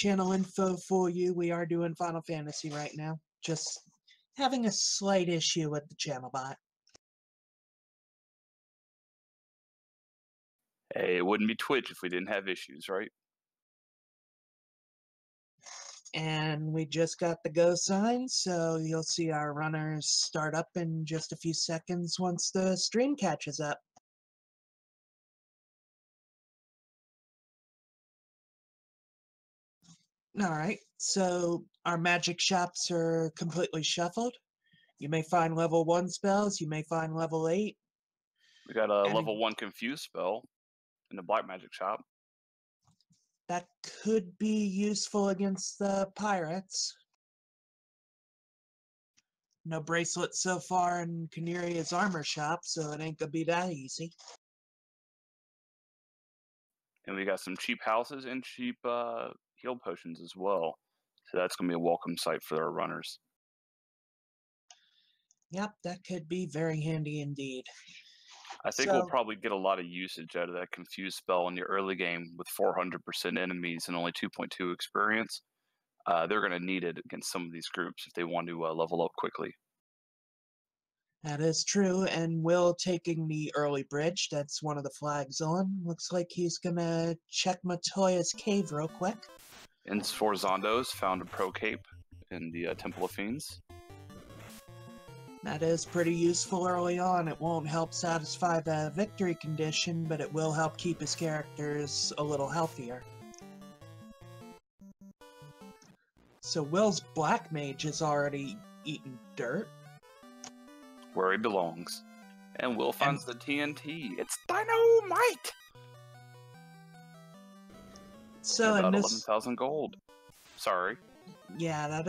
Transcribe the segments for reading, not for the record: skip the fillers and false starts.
channel info for you. We are doing Final Fantasy right now. Just having a slight issue with the channel bot. Hey, it wouldn't be Twitch if we didn't have issues, right? And we just got the go sign, so you'll see our runners start up in just a few seconds once the stream catches up. Alright, so our magic shops are completely shuffled. You may find level 1 spells, you may find level 8. We got a level 1 confuse spell in the black magic shop. That could be useful against the pirates. No bracelets so far in Canaria's armor shop, so it ain't gonna be that easy. And we got some cheap houses and cheap heal potions as well. So that's going to be a welcome sight for our runners. Yep, that could be very handy indeed. I think we'll probably get a lot of usage out of that confuse spell in the early game with 400% enemies and only 2.2 experience. They're going to need it against some of these groups if they want to level up quickly. That is true, and Will taking the early bridge, that's one of the flags on. Looks like he's gonna check Matoya's cave real quick. And Sforzando's found a pro cape in the Temple of Fiends. That is pretty useful early on. It won't help satisfy the victory condition, but it will help keep his characters a little healthier. So Will's Black Mage has already eaten dirt. Where he belongs. And Will finds the TNT. It's dynamite! So about in 11,000 gold. Sorry. Yeah,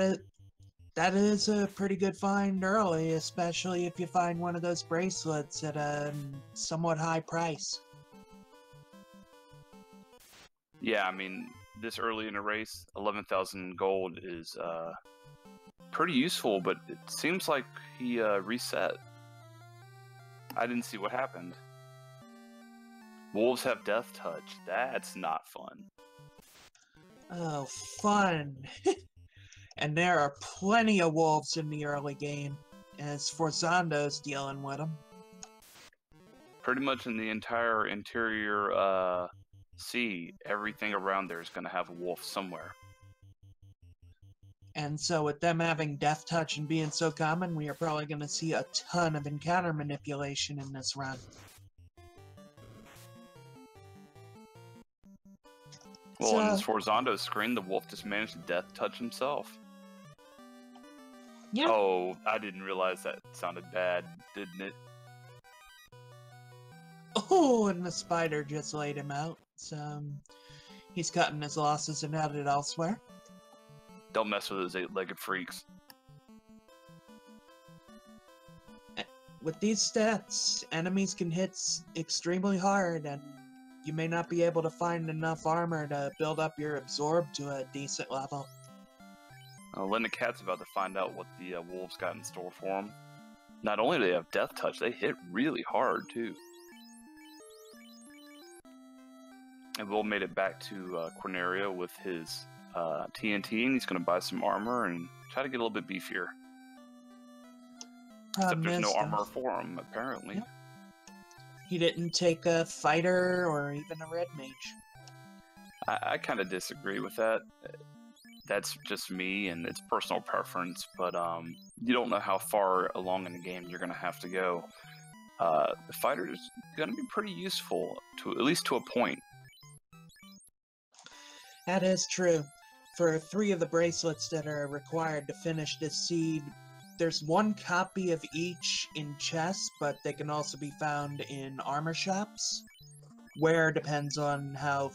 that is a pretty good find early, especially if you find one of those bracelets at a somewhat high price. Yeah, I mean, this early in the race, 11,000 gold is pretty useful, but it seems like he reset. I didn't see what happened. Wolves have death touch. That's not fun. Oh, fun. And there are plenty of wolves in the early game, as Forzando's dealing with them. Pretty much in the entire interior sea, everything around there is going to have a wolf somewhere. And so with them having death touch and being so common, we are probably going to see a ton of encounter manipulation in this run. Well, in Sforzando's screen, the wolf just managed to death touch himself. Yeah. Oh, I didn't realize that sounded bad, didn't it? Oh, and the spider just laid him out. So he's cutting his losses and headed elsewhere. Don't mess with those 8-legged freaks. With these stats, enemies can hit extremely hard, and you may not be able to find enough armor to build up your absorb to a decent level. Linda Cat's about to find out what the wolves got in store for them. Not only do they have death touch, they hit really hard too. And Will made it back to Corneria with his TNT, and he's going to buy some armor and try to get a little bit beefier. Except there's no armor for him, apparently. Yep. He didn't take a fighter or even a red mage. I kind of disagree with that. That's just me, and it's personal preference, but you don't know how far along in the game you're going to have to go. The fighter is going to be pretty useful, at least to a point. That is true. For 3 of the bracelets that are required to finish this seed, there's 1 copy of each in chests, but they can also be found in armor shops. Where depends on how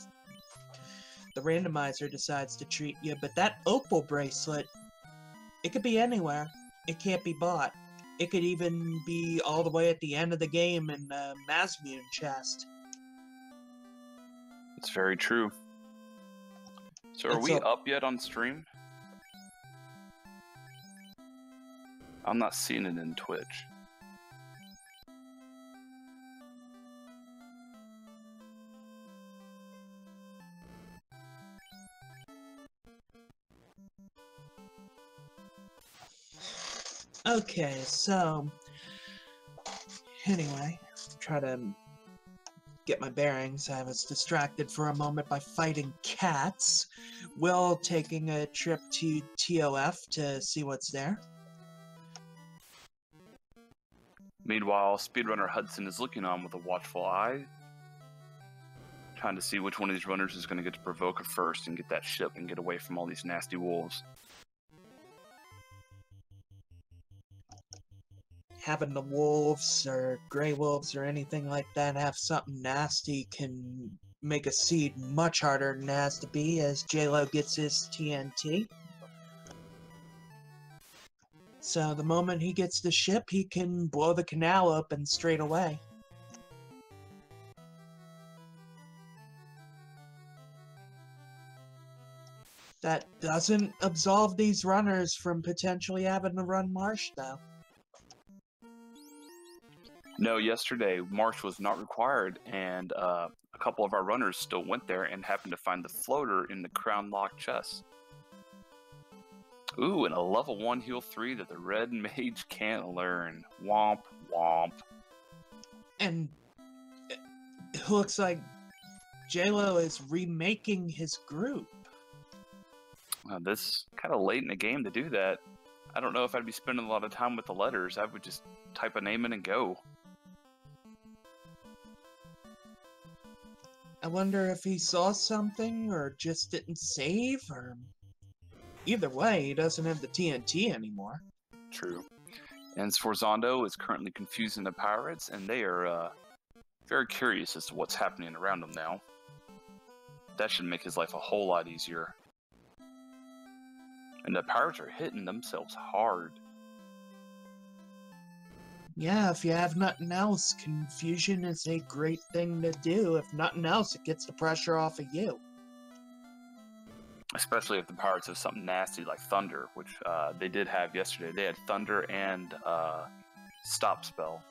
the randomizer decides to treat you, but that opal bracelet, it could be anywhere. It can't be bought. It could even be all the way at the end of the game in the Mazmune chest. It's very true. So are we up yet on stream? I'm not seeing it in Twitch. Okay, so anyway, try to get my bearings. I was distracted for a moment by fighting cats. Will taking a trip to TOF to see what's there. Meanwhile, speedrunner Hudson is looking on with a watchful eye, trying to see which one of these runners is going to get to provoke it first and get that ship and get away from all these nasty wolves. Having the wolves or gray wolves or anything like that have something nasty can make a seed much harder than it has to be as JLo gets his TNT. So the moment he gets the ship, he can blow the canal open straight away. That doesn't absolve these runners from potentially having to run Marsh, though. No, yesterday Marsh was not required, and a couple of our runners still went there and happened to find the floater in the crown lock chest. Ooh, and a level 1 heal 3 that the red mage can't learn. Womp womp. And it looks like JLo is remaking his group. This kind of late in the game to do that. I don't know if I'd be spending a lot of time with the letters. I would just type a name in and go. I wonder if he saw something or just didn't save, or either way, he doesn't have the TNT anymore. True. And Sforzando is currently confusing the pirates, and they are very curious as to what's happening around them now. That should make his life a whole lot easier. And the pirates are hitting themselves hard. Yeah, if you have nothing else, confusion is a great thing to do. If nothing else, it gets the pressure off of you. Especially if the pirates have something nasty like Thunder, which they did have yesterday. They had Thunder and Stop Spell.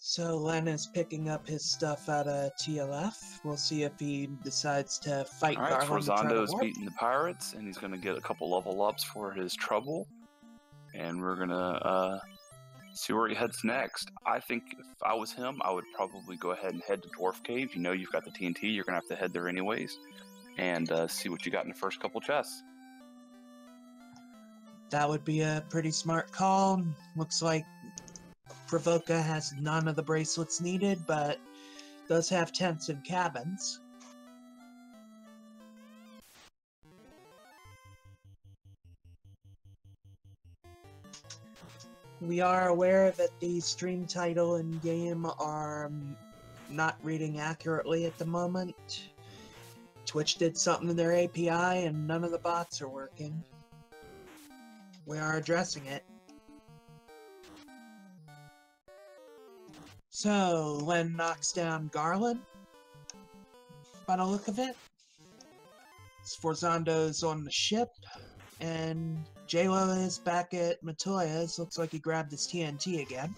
So Len is picking up his stuff out of TLF. We'll see if he decides to fight Alright, Garland. Sforzando's beating the pirates, and he's going to get a couple level ups for his trouble. And we're going to see where he heads next. I think if I was him, I would probably go ahead and head to Dwarf Cave. You know you've got the TNT, you're going to have to head there anyways. And see what you got in the first couple chests. That would be a pretty smart call. Looks like Provoca has none of the bracelets needed, but does have tents and cabins. We are aware that the stream title and game are not reading accurately at the moment. Twitch did something in their API and none of the bots are working. We are addressing it. So, Len knocks down Garland, by the look of it. Sforzando's on the ship, and JLo is back at Matoya's. Looks like he grabbed his TNT again.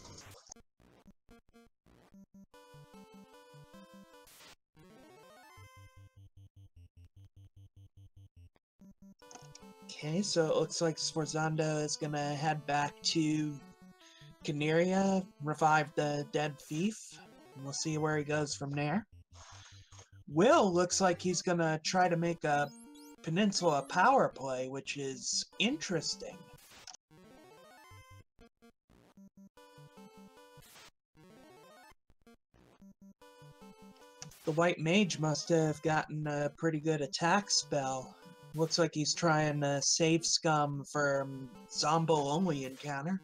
Okay, so it looks like Sforzando is gonna head back to Caneria, revive the dead thief, and we'll see where he goes from there. Will looks like he's gonna try to make a Peninsula power play, which is interesting. The white mage must have gotten a pretty good attack spell. Looks like he's trying to save scum for Zombo-only encounter.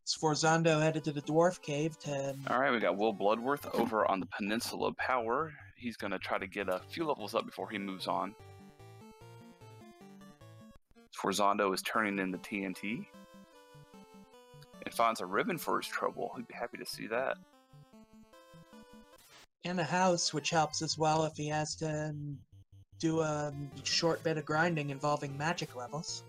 Sforzando headed to the Dwarf Cave to... Alright, we got Will Bloodworth over on the Peninsula Power. He's going to try to get a few levels up before he moves on. Sforzando is turning in the TNT. And finds a ribbon for his trouble. He'd be happy to see that. And a house, which helps as well if he has to do a short bit of grinding involving magic levels.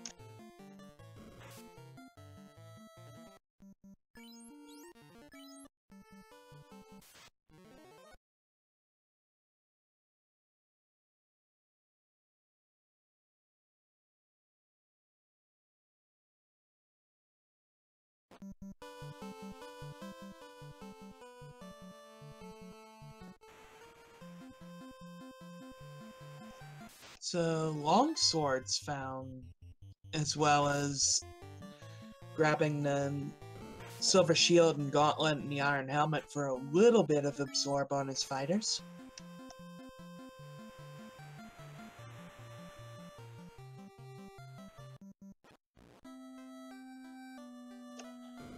So, longswords found, as well as grabbing the silver shield and gauntlet and the iron helmet for a little bit of absorb on his fighters.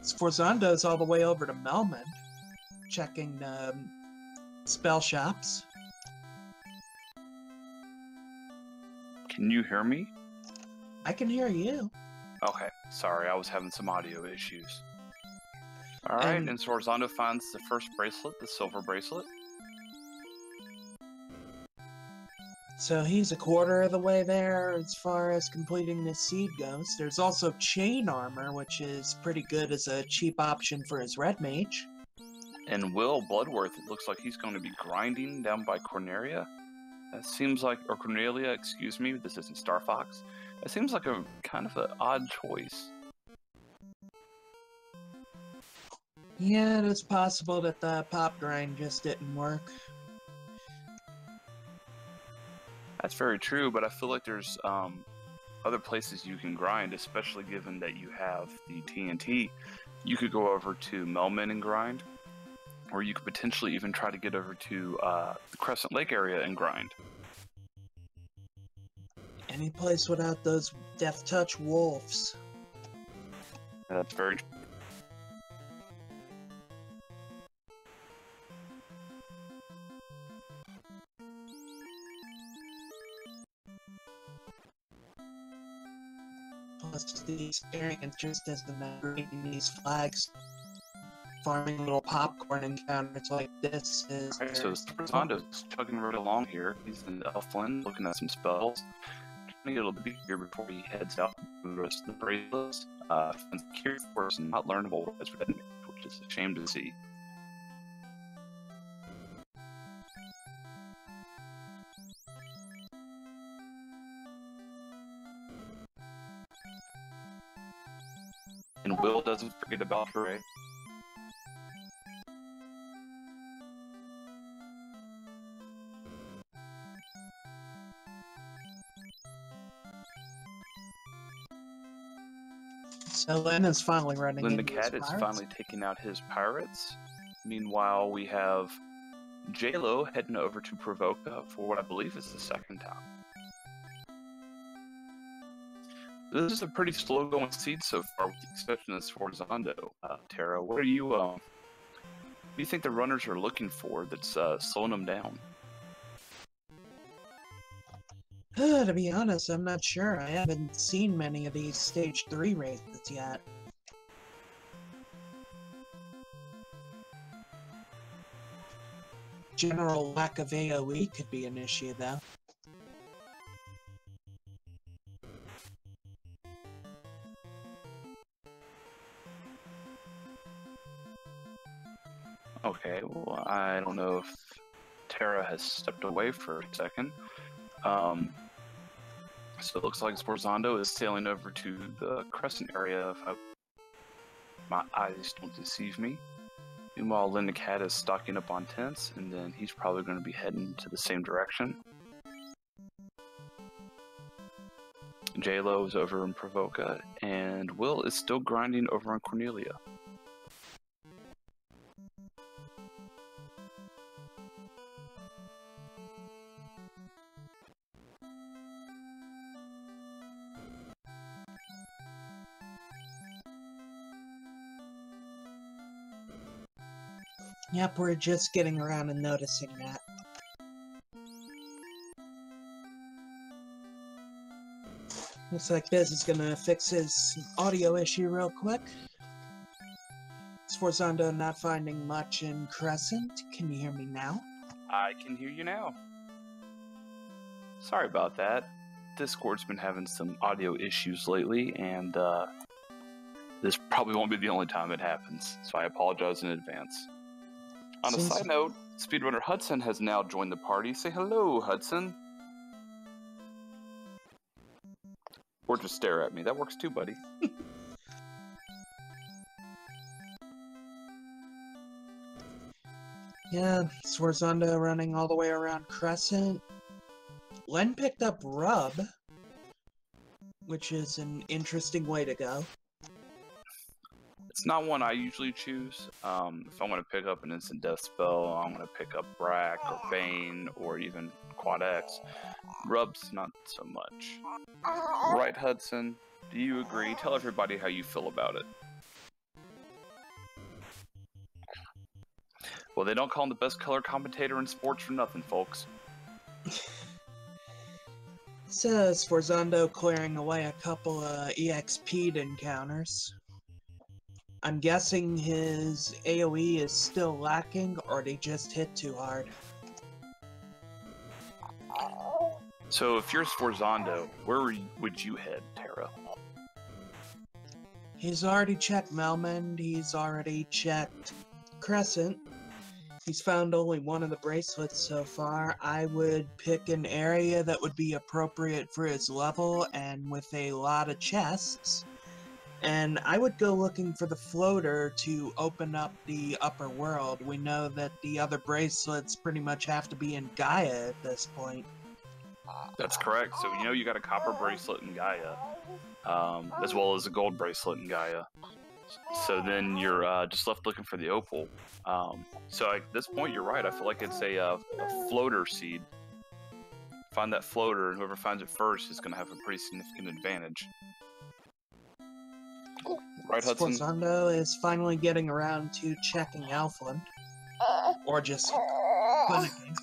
Sforzando's all the way over to Melman, checking the spell shops. Can you hear me? I can hear you. Okay, sorry, I was having some audio issues. Alright, and Sforzando finds the first bracelet, the silver bracelet. So he's a quarter of the way there as far as completing this seed goes. There's also chain armor, which is pretty good as a cheap option for his red mage. And Will Bloodworth, it looks like he's going to be grinding down by Cornelia. That seems like, or Cornelia, excuse me, this isn't Star Fox. That seems like a kind of an odd choice. Yeah, it's possible that the pop grind just didn't work. That's very true, but I feel like there's other places you can grind, especially given that you have the TNT. You could go over to Melman and grind, or you could potentially even try to get over to the Crescent Lake area and grind. Any place without those Death Touch wolves. That's very true. Plus the experience just as the reading these flags, farming little popcorn encounters like this is. Alright, so Sforzando's chugging right along here. He's in Elfland, looking at some spells. Trying to get a little bit here before he heads out to the rest of the bracelets. Finds a cure force and not learnable as red mage, which is a shame to see. And Will doesn't forget about Hooray. So Linda's finally running Linda into Cat his is pirates. finally taking out his pirates. Meanwhile, we have J-Lo heading over to Provoca for what I believe is the second time. This is a pretty slow going seed so far, with the exception of Sforzando. Tara, what do you think the runners are looking for that's slowing them down? To be honest, I'm not sure. I haven't seen many of these Stage 3 races yet. General lack of AoE could be an issue, though. Okay, well, I don't know if Tara has stepped away for a second. So it looks like Sforzando is sailing over to the Crescent area, if my eyes don't deceive me. Meanwhile, Linda Cat is stocking up on tents, and then he's probably going to be heading to the same direction. J-Lo is over in Provoca, and Will is still grinding over in Cornelia. Yep, we're just getting around and noticing that. Looks like Biz is gonna fix his audio issue real quick. Sforzando not finding much in Crescent. Can you hear me now? I can hear you now. Sorry about that. Discord's been having some audio issues lately, and this probably won't be the only time it happens, so I apologize in advance. On a side note, speedrunner Hudson has now joined the party. Say hello, Hudson. Or just stare at me. That works too, buddy. Yeah, Swarzanda running all the way around Crescent. Len picked up Rub, which is an interesting way to go. It's not one I usually choose. If I want to pick up an instant death spell, I'm going to pick up Brack or Bane or even Quad X. Rub's not so much. Right, Hudson? Do you agree? Tell everybody how you feel about it. Well, they don't call him the best color commentator in sports for nothing, folks. Says Sforzando clearing away a couple of EXP'd encounters. I'm guessing his AoE is still lacking, or they just hit too hard. So if you're Sforzando, where would you head, Tara? He's already checked Melmond, he's already checked Crescent. He's found only one of the bracelets so far. I would pick an area that would be appropriate for his level and with a lot of chests. And I would go looking for the floater to open up the upper world. We know that the other bracelets pretty much have to be in Gaia at this point. That's correct. So you know you got a copper bracelet in Gaia, as well as a gold bracelet in Gaia. So then you're just left looking for the opal. So at this point, you're right. I feel like it's a floater seed. Find that floater, and whoever finds it first is going to have a pretty significant advantage. Right, Hudson? Sforzando is finally getting around to checking Elfland. Or just panicking.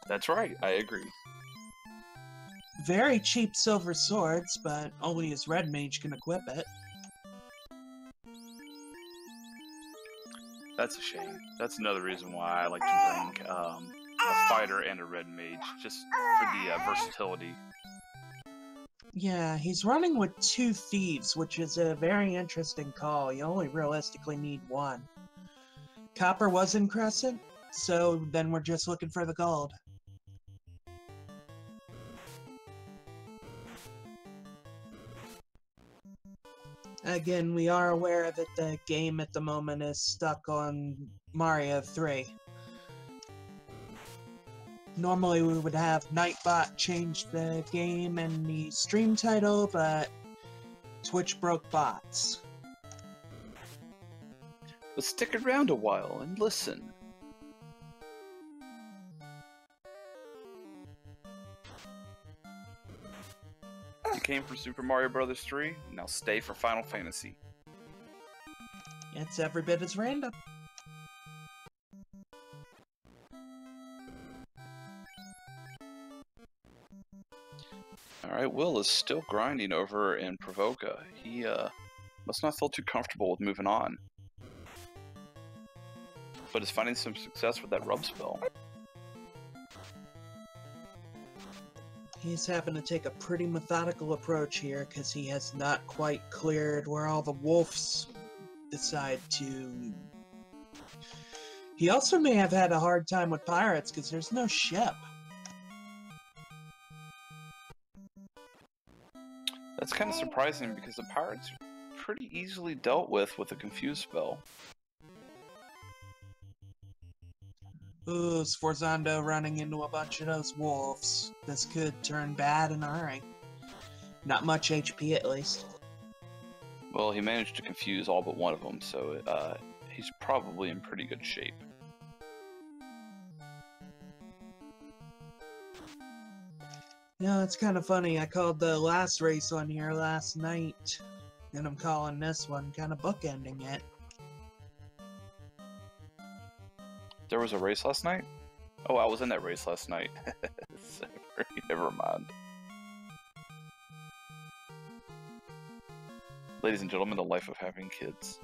That's right, I agree. Very cheap silver swords, but only his red mage can equip it. That's a shame. That's another reason why I like to bring a fighter and a red mage, just for the versatility. Yeah, he's running with 2 thieves, which is a very interesting call. You only realistically need 1. Copper was in Crescent, so then we're just looking for the gold. Again, we are aware that the game at the moment is stuck on Mario 3. Normally we would have Nightbot change the game and the stream title, but Twitch broke bots. But stick around a while and listen. You came for Super Mario Bros. 3, now stay for Final Fantasy. It's every bit as random. Alright, Will is still grinding over in Provoca. He must not feel too comfortable with moving on. But is finding some success with that rub spell. He's having to take a pretty methodical approach here because he has not quite cleared where all the wolves decide to... He also may have had a hard time with pirates because there's no ship. That's kind of surprising because the pirates are pretty easily dealt with a confuse spell. Ooh, Sforzando running into a bunch of those wolves. This could turn bad in a hurry. Not much HP at least. Well, he managed to confuse all but one of them, so he's probably in pretty good shape. You know, it's kind of funny. I called the last race on here last night, and I'm calling this one kind of bookending it. There was a race last night? Oh, I was in that race last night. Sorry, never mind. Ladies and gentlemen, the life of having kids.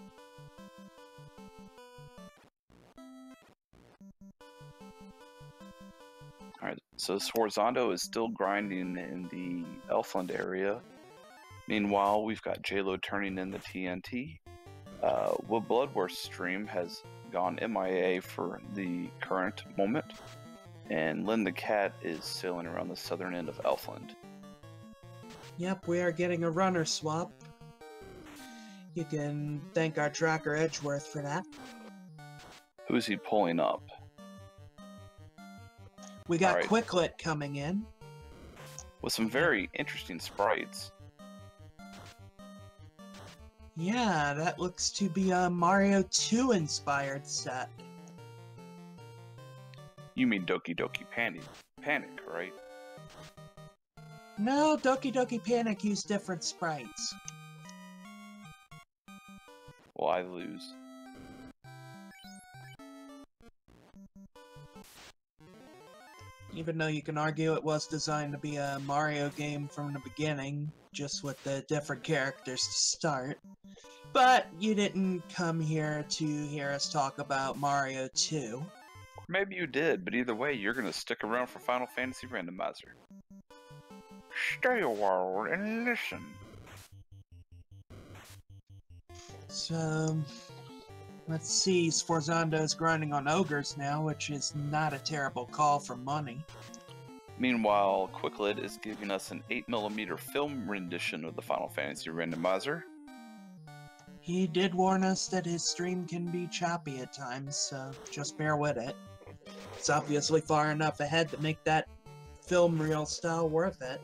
Alright, so Sforzando is still grinding in the Elfland area. Meanwhile, we've got JLo turning in the TNT. Will Bloodworth's stream has gone MIA for the current moment, and Lynn the Cat is sailing around the southern end of Elfland. Yep, we are getting a runner swap. You can thank our tracker Edgeworth for that. Who's he pulling up? We got Alright. Quicklet coming in. With some very interesting sprites. Yeah, that looks to be a Mario 2 inspired set. You mean Doki Doki Panic, right? No, Doki Doki Panic used different sprites. Well, I lose. Even though you can argue it was designed to be a Mario game from the beginning, just with the different characters to start. But you didn't come here to hear us talk about Mario 2. Maybe you did, but either way, you're gonna stick around for Final Fantasy Randomizer. Stay a while and listen. So, let's see, Sforzando's grinding on ogres now, which is not a terrible call for money. Meanwhile, Quicklet is giving us an 8mm film rendition of the Final Fantasy Randomizer. He did warn us that his stream can be choppy at times, so just bear with it. It's obviously far enough ahead to make that film reel style worth it.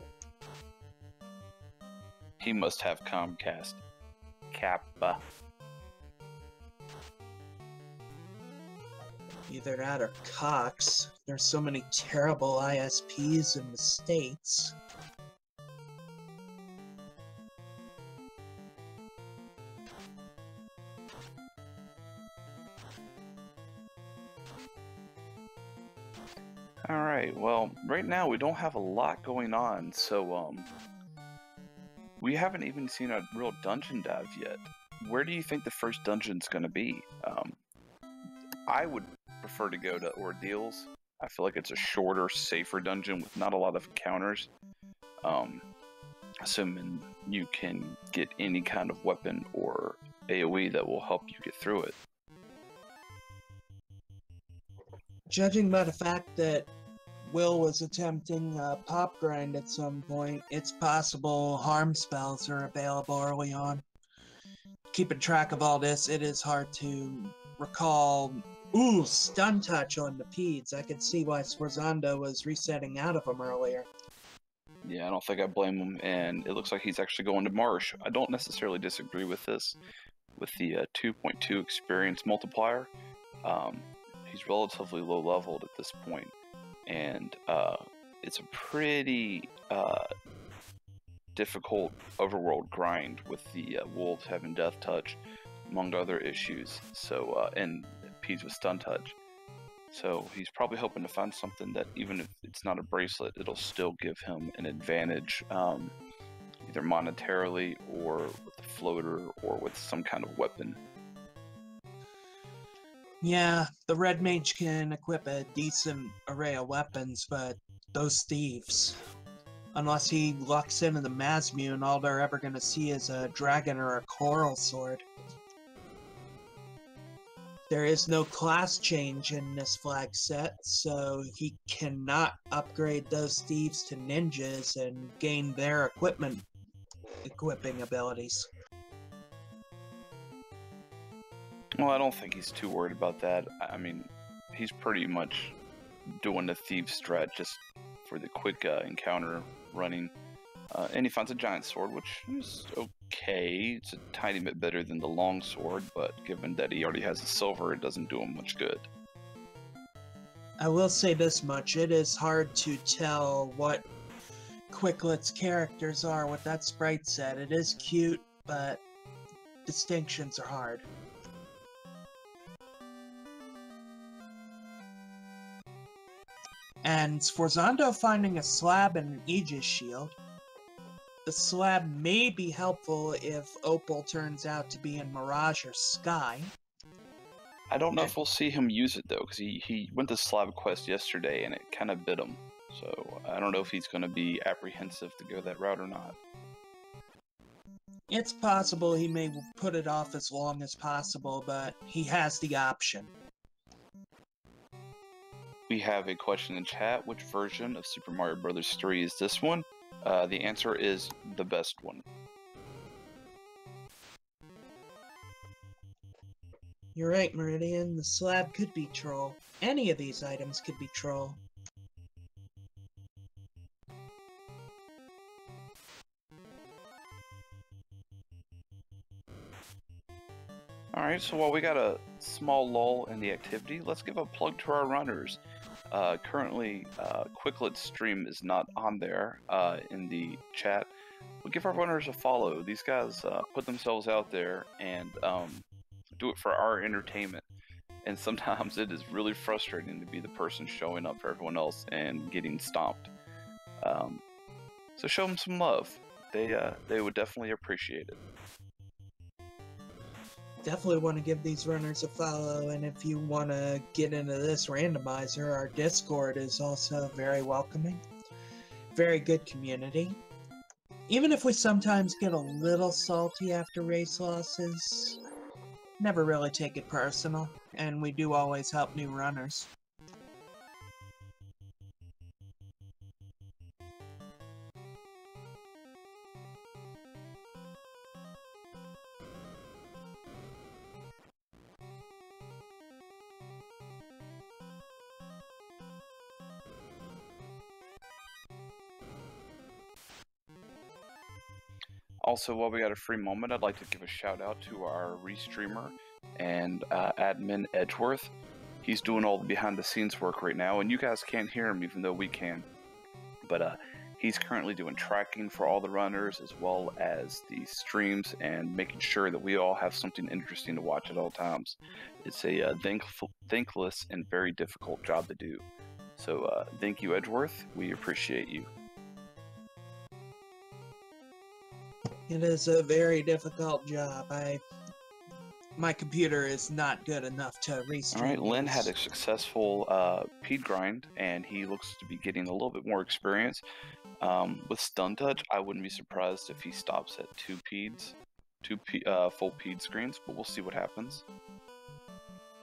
He must have Comcast. Kappa. Either that or Cox. There's so many terrible ISPs in the States. Alright, well, right now we don't have a lot going on, so, we haven't even seen a real dungeon dive yet. Where do you think the first dungeon's gonna be? I would prefer to go to Ordeals. I feel like it's a shorter, safer dungeon with not a lot of encounters. Assuming you can get any kind of weapon or AoE that will help you get through it. Judging by the fact that Will was attempting pop grind at some point, it's possible harm spells are available early on. Keeping track of all this, it is hard to recall. Ooh, stun touch on the Peds. I could see why Sforzando was resetting out of them earlier. Yeah, I don't think I blame him, and it looks like he's actually going to Marsh. I don't necessarily disagree with this, with the 2.2 experience multiplier. He's relatively low leveled at this point, and it's a pretty difficult overworld grind with the wolves having death touch, among other issues. So, and P's with stun touch. So he's probably hoping to find something that, even if it's not a bracelet, it'll still give him an advantage, either monetarily or with a floater or with some kind of weapon. Yeah, the Red Mage can equip a decent array of weapons, but those thieves, unless he lucks into the Masmune, all they're ever going to see is a dragon or a coral sword. There is no class change in this flag set, so he cannot upgrade those thieves to ninjas and gain their equipping abilities. Well, I don't think he's too worried about that. I mean, he's pretty much doing the thief strat just for the quick encounter running. And he finds a giant sword, which is okay. It's a tiny bit better than the long sword, but given that he already has a silver, it doesn't do him much good. I will say this much, it is hard to tell what Quicklet's characters are with that sprite set. It is cute, but distinctions are hard. And Sforzando finding a slab and an Aegis shield. The slab may be helpful if Opal turns out to be in Mirage or Sky. I don't know if we'll see him use it, though, because he went to Slab Quest yesterday, and it kind of bit him. So I don't know if he's going to be apprehensive to go that route or not. It's possible he may put it off as long as possible, but he has the option. We have a question in chat. Which version of Super Mario Bros. 3 is this one? The answer is the best one. You're right, Meridian. The slab could be troll. Any of these items could be troll. Alright, so while we got a small lull in the activity, let's give a plug to our runners. Currently, Quicklet's stream is not on there in the chat. We'll give our runners a follow. These guys put themselves out there and do it for our entertainment. And sometimes it is really frustrating to be the person showing up for everyone else and getting stomped. So show them some love. They would definitely appreciate it. Definitely want to give these runners a follow, and if you want to get into this randomizer, our Discord is also very welcoming. Very good community. Even if we sometimes get a little salty after race losses, never really take it personal, and we do always help new runners. Also, while we got a free moment, I'd like to give a shout out to our restreamer and admin Edgeworth. He's doing all the behind the scenes work right now, and you guys can't hear him even though we can. But he's currently doing tracking for all the runners as well as the streams and making sure that we all have something interesting to watch at all times. It's a thankless and very difficult job to do. So thank you, Edgeworth. We appreciate you. It is a very difficult job. My computer is not good enough to restream. Alright, Lynn had a successful peed grind, and he looks to be getting a little bit more experience. With Stun Touch, I wouldn't be surprised if he stops at two full peed screens, but we'll see what happens.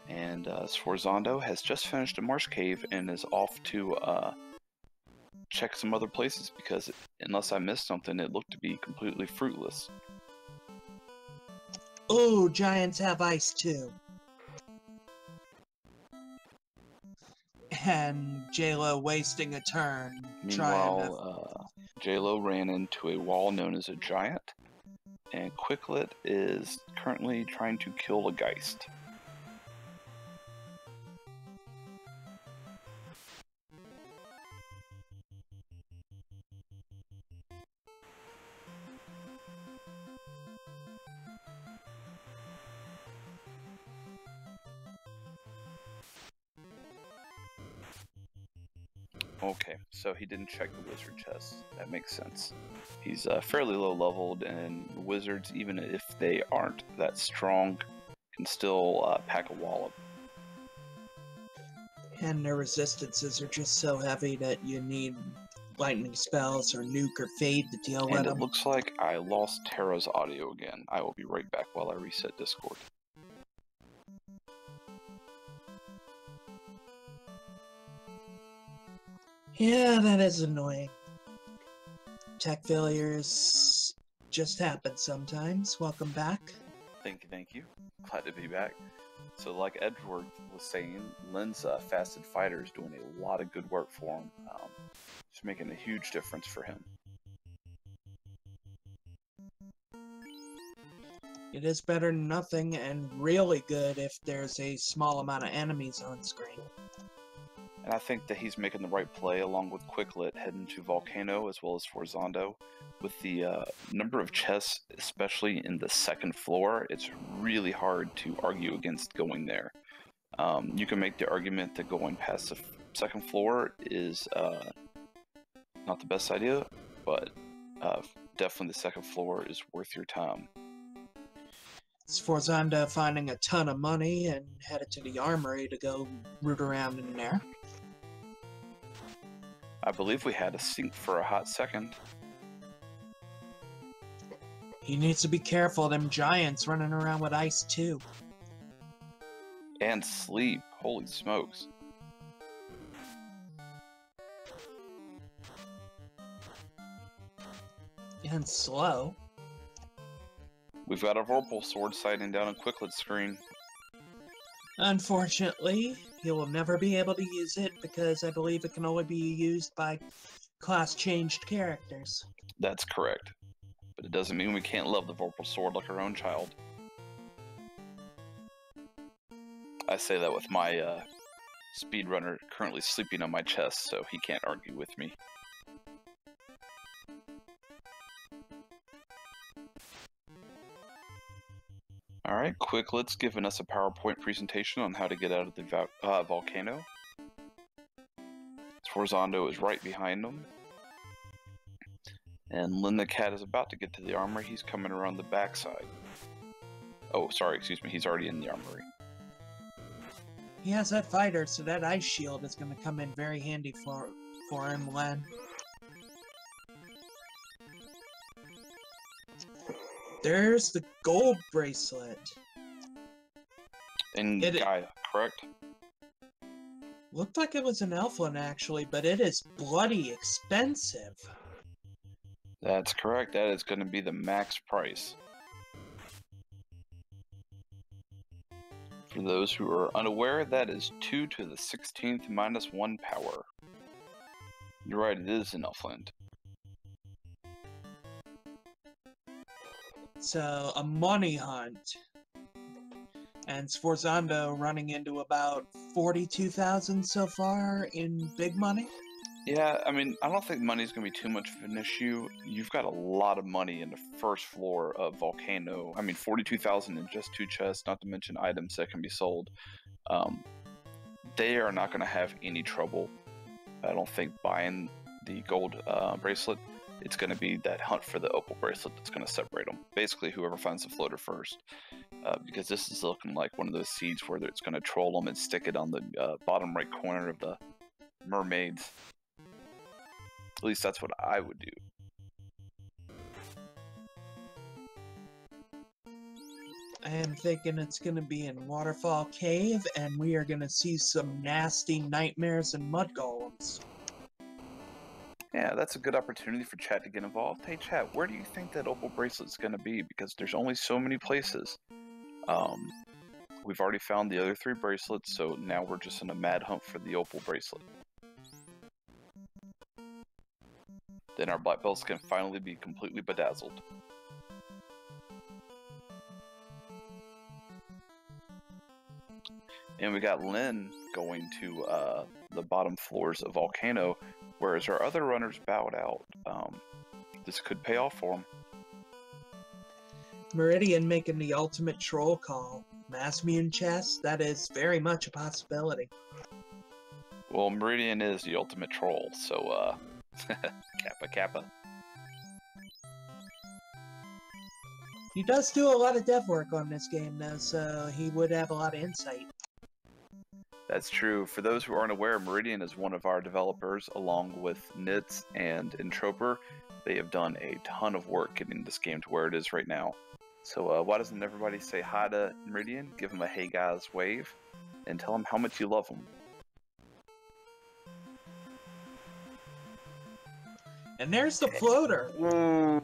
And Sforzondo has just finished a Marsh Cave and is off to check some other places because unless I missed something, it looked to be completely fruitless. Ooh, giants have ice too. And J-Lo wasting a turn. Meanwhile, J-Lo ran into a wall known as a giant, and Quicklet is currently trying to kill a Geist. Okay, so he didn't check the wizard chest. That makes sense. He's fairly low leveled, and wizards, even if they aren't that strong, can still pack a wallop. And their resistances are just so heavy that you need lightning spells or nuke or fade to deal with them. And it looks like I lost Terra's audio again. I will be right back while I reset Discord. Yeah, that is annoying. Tech failures just happen sometimes. Welcome back. Thank you. Glad to be back. So like Edgeworth was saying, Lynn's Fasted Fighter is doing a lot of good work for him. It's making a huge difference for him. It is better than nothing, and really good if there's a small amount of enemies on screen. And I think that he's making the right play along with Quicklet heading to Volcano as well as Sforzondo. With the number of chests, especially in the second floor, it's really hard to argue against going there. You can make the argument that going past the second floor is not the best idea, but definitely the second floor is worth your time. Sforzondo finding a ton of money and headed to the armory to go root around in there. I believe we had a sync for a hot second. He needs to be careful, them giants running around with ice too. And sleep, holy smokes. And slow. We've got a Vorpal sword sighting down on Quicklet's screen. Unfortunately, he will never be able to use it because I believe it can only be used by class-changed characters. That's correct. But it doesn't mean we can't love the Vorpal Sword like our own child. I say that with my speedrunner currently sleeping on my chest, so he can't argue with me. Alright, Quicklet's given us a PowerPoint presentation on how to get out of the volcano. Sforzando is right behind him. And Lynn the Cat is about to get to the armory. He's coming around the backside. Oh, sorry, excuse me, he's already in the armory. He has that fighter, so that ice shield is going to come in very handy for him, Len. There's the gold bracelet. In Gaia, correct? Looked like it was an elf one, actually, but it is bloody expensive. That's correct. That is going to be the max price. For those who are unaware, that is 2 to the 16th minus 1 power. You're right, it is in Elfland. So, a money hunt. And Sforzando running into about 42,000 so far in big money? Yeah, I mean, I don't think money's going to be too much of an issue. You've got a lot of money in the first floor of Volcano. I mean, 42,000 in just 2 chests, not to mention items that can be sold. They are not going to have any trouble, I don't think, buying the gold bracelet. It's going to be that hunt for the opal bracelet that's going to separate them. Basically, whoever finds the floater first. Because this is looking like one of those seeds where it's going to troll them and stick it on the bottom right corner of the mermaids. At least that's what I would do. I am thinking it's going to be in Waterfall Cave, and we are going to see some nasty nightmares and mud golems. Yeah, that's a good opportunity for chat to get involved. Hey chat, where do you think that opal bracelet's going to be? Because there's only so many places. We've already found the other 3 bracelets, so now we're just in a mad hunt for the opal bracelet. Then our black belts can finally be completely bedazzled. And we got Lynn going to the bottom floors of Volcano, whereas our other runners bowed out. This could pay off for him. Meridian making the ultimate troll call. Masmian chest, that is very much a possibility. Well, Meridian is the ultimate troll, so Kappa Kappa. He does do a lot of dev work on this game though, so he would have a lot of insight. That's true. For those who aren't aware, Meridian is one of our developers, along with Nitz and Entroper. They have done a ton of work getting this game to where it is right now. So why doesn't everybody say hi to Meridian, give him a hey guys wave, and tell him how much you love him. And there's the floater. Ooh,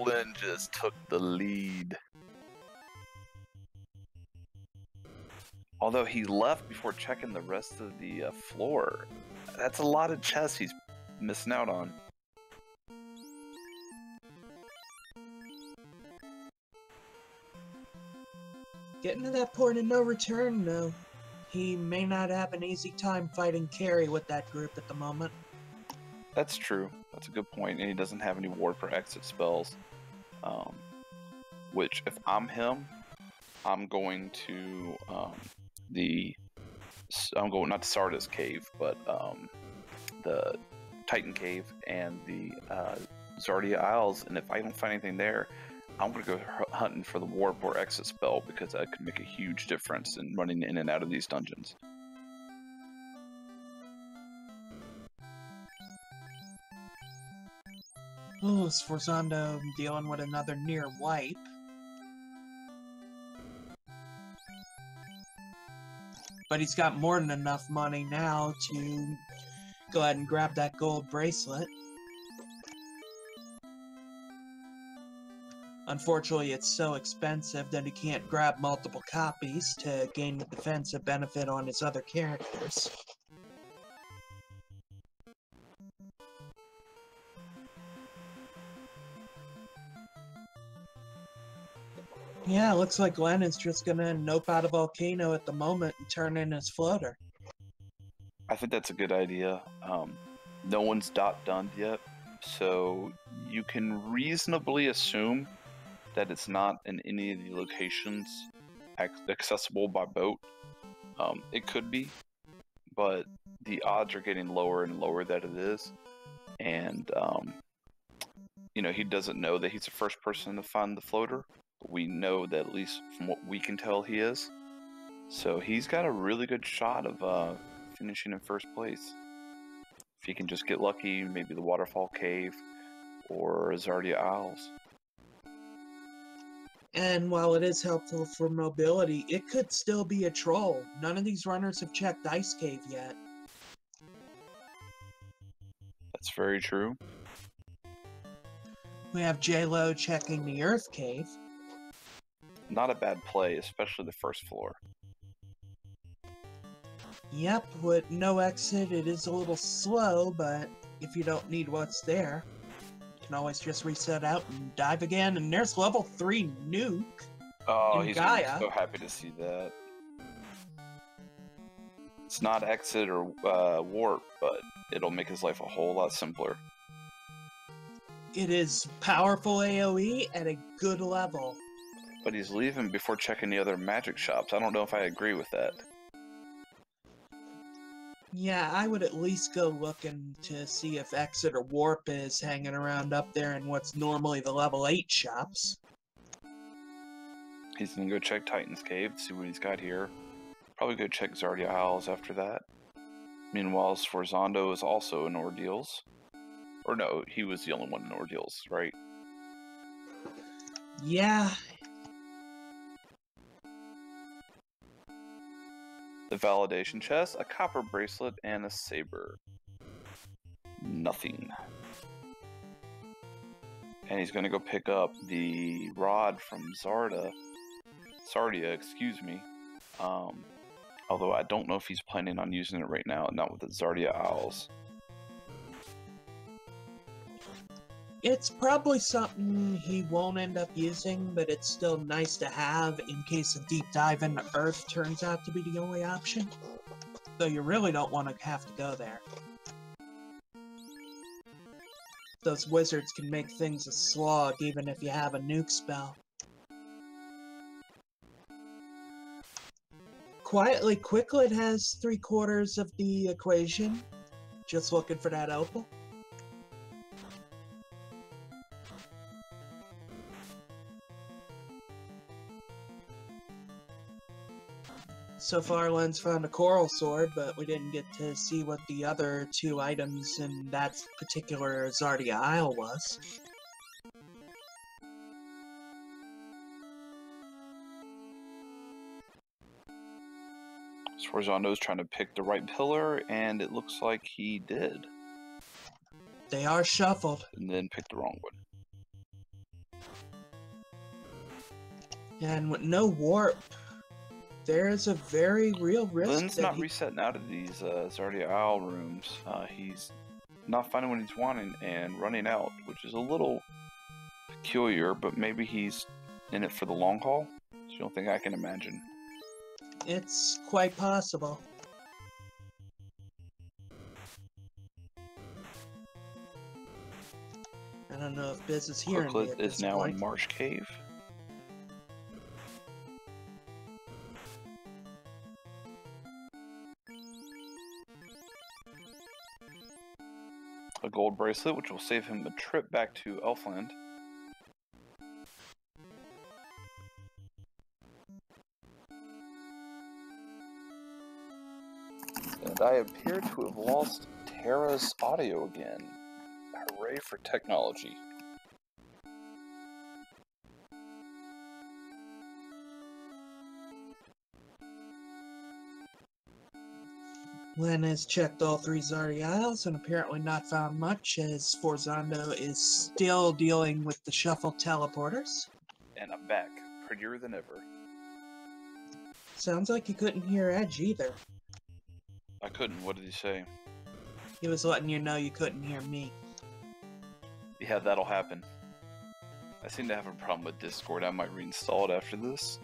Lynn just took the lead. Although he left before checking the rest of the floor. That's a lot of chests he's missing out on. Getting to that point of no return, though. He may not have an easy time fighting carry with that group at the moment. That's true. That's a good point. And he doesn't have any ward for exit spells. Which, if I'm him, I'm going to I'm going not to Sardis Cave, but the Titan Cave and the Zardia Isles. And if I don't find anything there, I'm going to go hunting for the warp or exit spell, because that could make a huge difference in running in and out of these dungeons. Oh, Sforzando dealing with another near wipe. But he's got more than enough money now to go ahead and grab that gold bracelet. Unfortunately, it's so expensive that he can't grab multiple copies to gain the defensive benefit on his other characters. Yeah, looks like Glenn is just gonna nope out a volcano at the moment and turn in his floater. I think that's a good idea. No one's done yet, so you can reasonably assume that it's not in any of the locations accessible by boat. It could be, but the odds are getting lower and lower that it is. And, you know, he doesn't know that he's the first person to find the floater. But we know that, at least from what we can tell, he is. So he's got a really good shot of finishing in first place. If he can just get lucky, maybe the Waterfall Cave or Zardia Isles. And while it is helpful for mobility, it could still be a troll. None of these runners have checked Ice Cave yet. That's very true. We have J-Lo checking the Earth Cave. Not a bad play, especially the first floor. Yep, with no exit, it is a little slow, but if you don't need what's there, you can always just reset out and dive again. And there's level 3 nuke. Oh, in he's Gaia. gonna be so happy to see that. It's not exit or warp, but it'll make his life a whole lot simpler. It is powerful AoE at a good level. But he's leaving before checking the other magic shops. I don't know if I agree with that. Yeah, I would at least go looking to see if exit or warp is hanging around up there in what's normally the level 8 shops. He's gonna go check Titan's Cave, see what he's got here. Probably go check Zardia Isles after that. Meanwhile, Sforzando is also in Ordeals. Or no, he was the only one in Ordeals, right? Yeah. The validation chest, a copper bracelet, and a saber. Nothing. And he's gonna go pick up the rod from Sardia, excuse me. Although I don't know if he's planning on using it right now, not with the Zardia Isles. It's probably something he won't end up using, but it's still nice to have in case a deep dive into Earth turns out to be the only option. Though you really don't want to have to go there. Those wizards can make things a slog even if you have a nuke spell. Quietly Quicklet has 3/4 of the equation. Just looking for that opal. So far, Len's found a coral sword, but we didn't get to see what the other 2 items in that particular Zardia Isle was. Sforzando's trying to pick the right pillar, and it looks like he did. They are shuffled. And then picked the wrong one. And with no warp, there is a very real risk. Lynn's not resetting out of these Zardia Isle rooms. He's not finding what he's wanting and running out, which is a little peculiar, but maybe he's in it for the long haul. So you don't think I can imagine. It's quite possible. I don't know if Biz is hearing me Quicklet at is this now point. in Marsh Cave. A gold bracelet, which will save him a trip back to Elfland. And I appear to have lost Terra's audio again. Hooray for technology. Len has checked all 3 Zardia Isles and apparently not found much, as Sforzando is still dealing with the shuffle teleporters. back, prettier than ever. Sounds like you couldn't hear Edge either. I couldn't. What did he say? He was letting you know you couldn't hear me. Yeah, that'll happen. I seem to have a problem with Discord. I might reinstall it after this.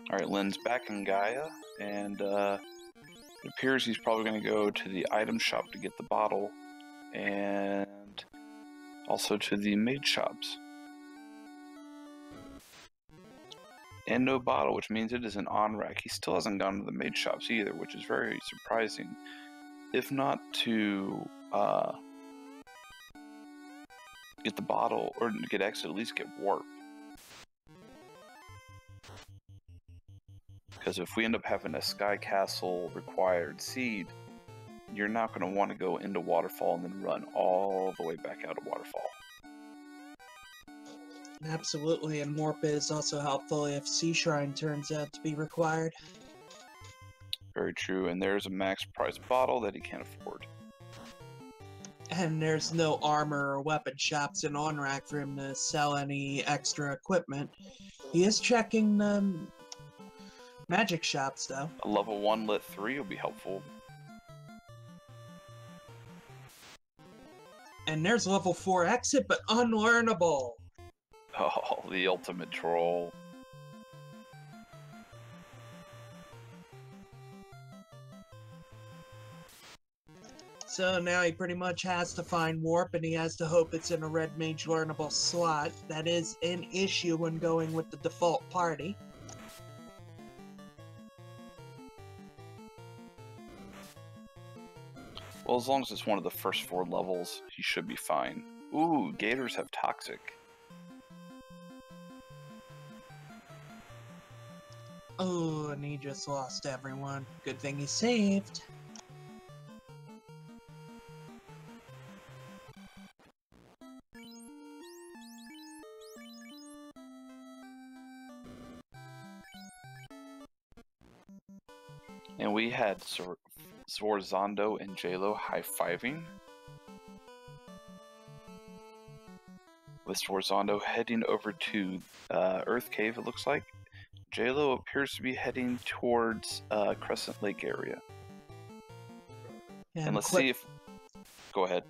Alright, Lynn's back in Gaia, and it appears he's probably going to go to the item shop to get the bottle, and also to the maid shops. And no bottle, which means it is an on-rack. He still hasn't gone to the maid shops either, which is very surprising. If not to get the bottle, or get X, at least get warp. Because if we end up having a Sky Castle required seed, you're not going to want to go into Waterfall and then run all the way back out of Waterfall. Absolutely, and warp is also helpful if Sea Shrine turns out to be required. Very true, and there's a max price bottle that he can't afford. And there's no armor or weapon shops in on-rack for him to sell any extra equipment. He is checking the magic shops, though. A level 1 lit 3 will be helpful. And there's level 4 exit, but unlearnable. Oh, the ultimate troll. So now he pretty much has to find warp, and he has to hope it's in a red mage learnable slot. That is an issue when going with the default party. Well, as long as it's one of the first 4 levels, he should be fine. Ooh, gators have toxic. Oh, and he just lost everyone. Good thing he saved. And we had Zorzando and JLo high-fiving. With Zorzando heading over to Earth Cave, it looks like. JLo appears to be heading towards Crescent Lake area. And let's see if... Go ahead.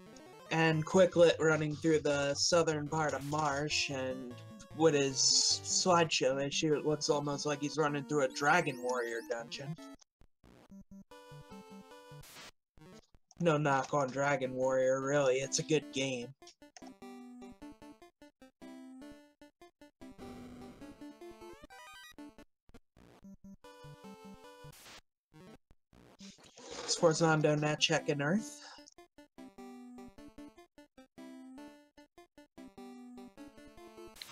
And Quicklet running through the southern part of Marsh, and with his slideshow issue, it looks almost like he's running through a Dragon Warrior dungeon. No knock on Dragon Warrior, really, it's a good game. Sforzando now checking Earth.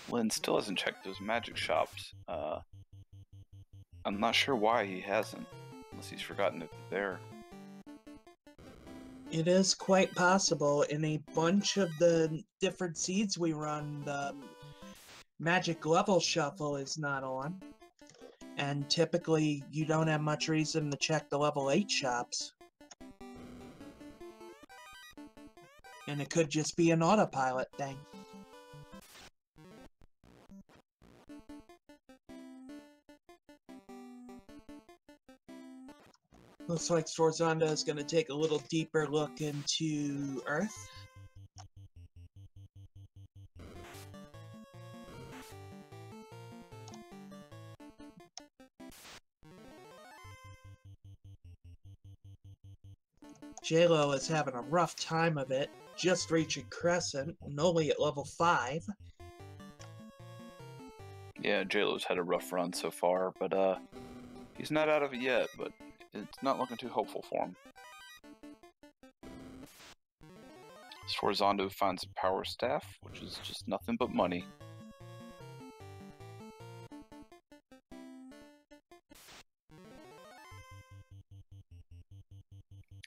Lynn still hasn't checked those magic shops. I'm not sure why he hasn't, unless he's forgotten that they're there. It is quite possible. In a bunch of the different seeds we run, the magic level shuffle is not on. And typically, you don't have much reason to check the level 8 shops. And it could just be an autopilot thing. Looks like Sforzando is going to take a little deeper look into Earth. JLo is having a rough time of it, just reaching Crescent, and only at level 5. Yeah, JLo's had a rough run so far, but he's not out of it yet, but it's not looking too hopeful for him. Sforzando finds a power staff, which is just nothing but money.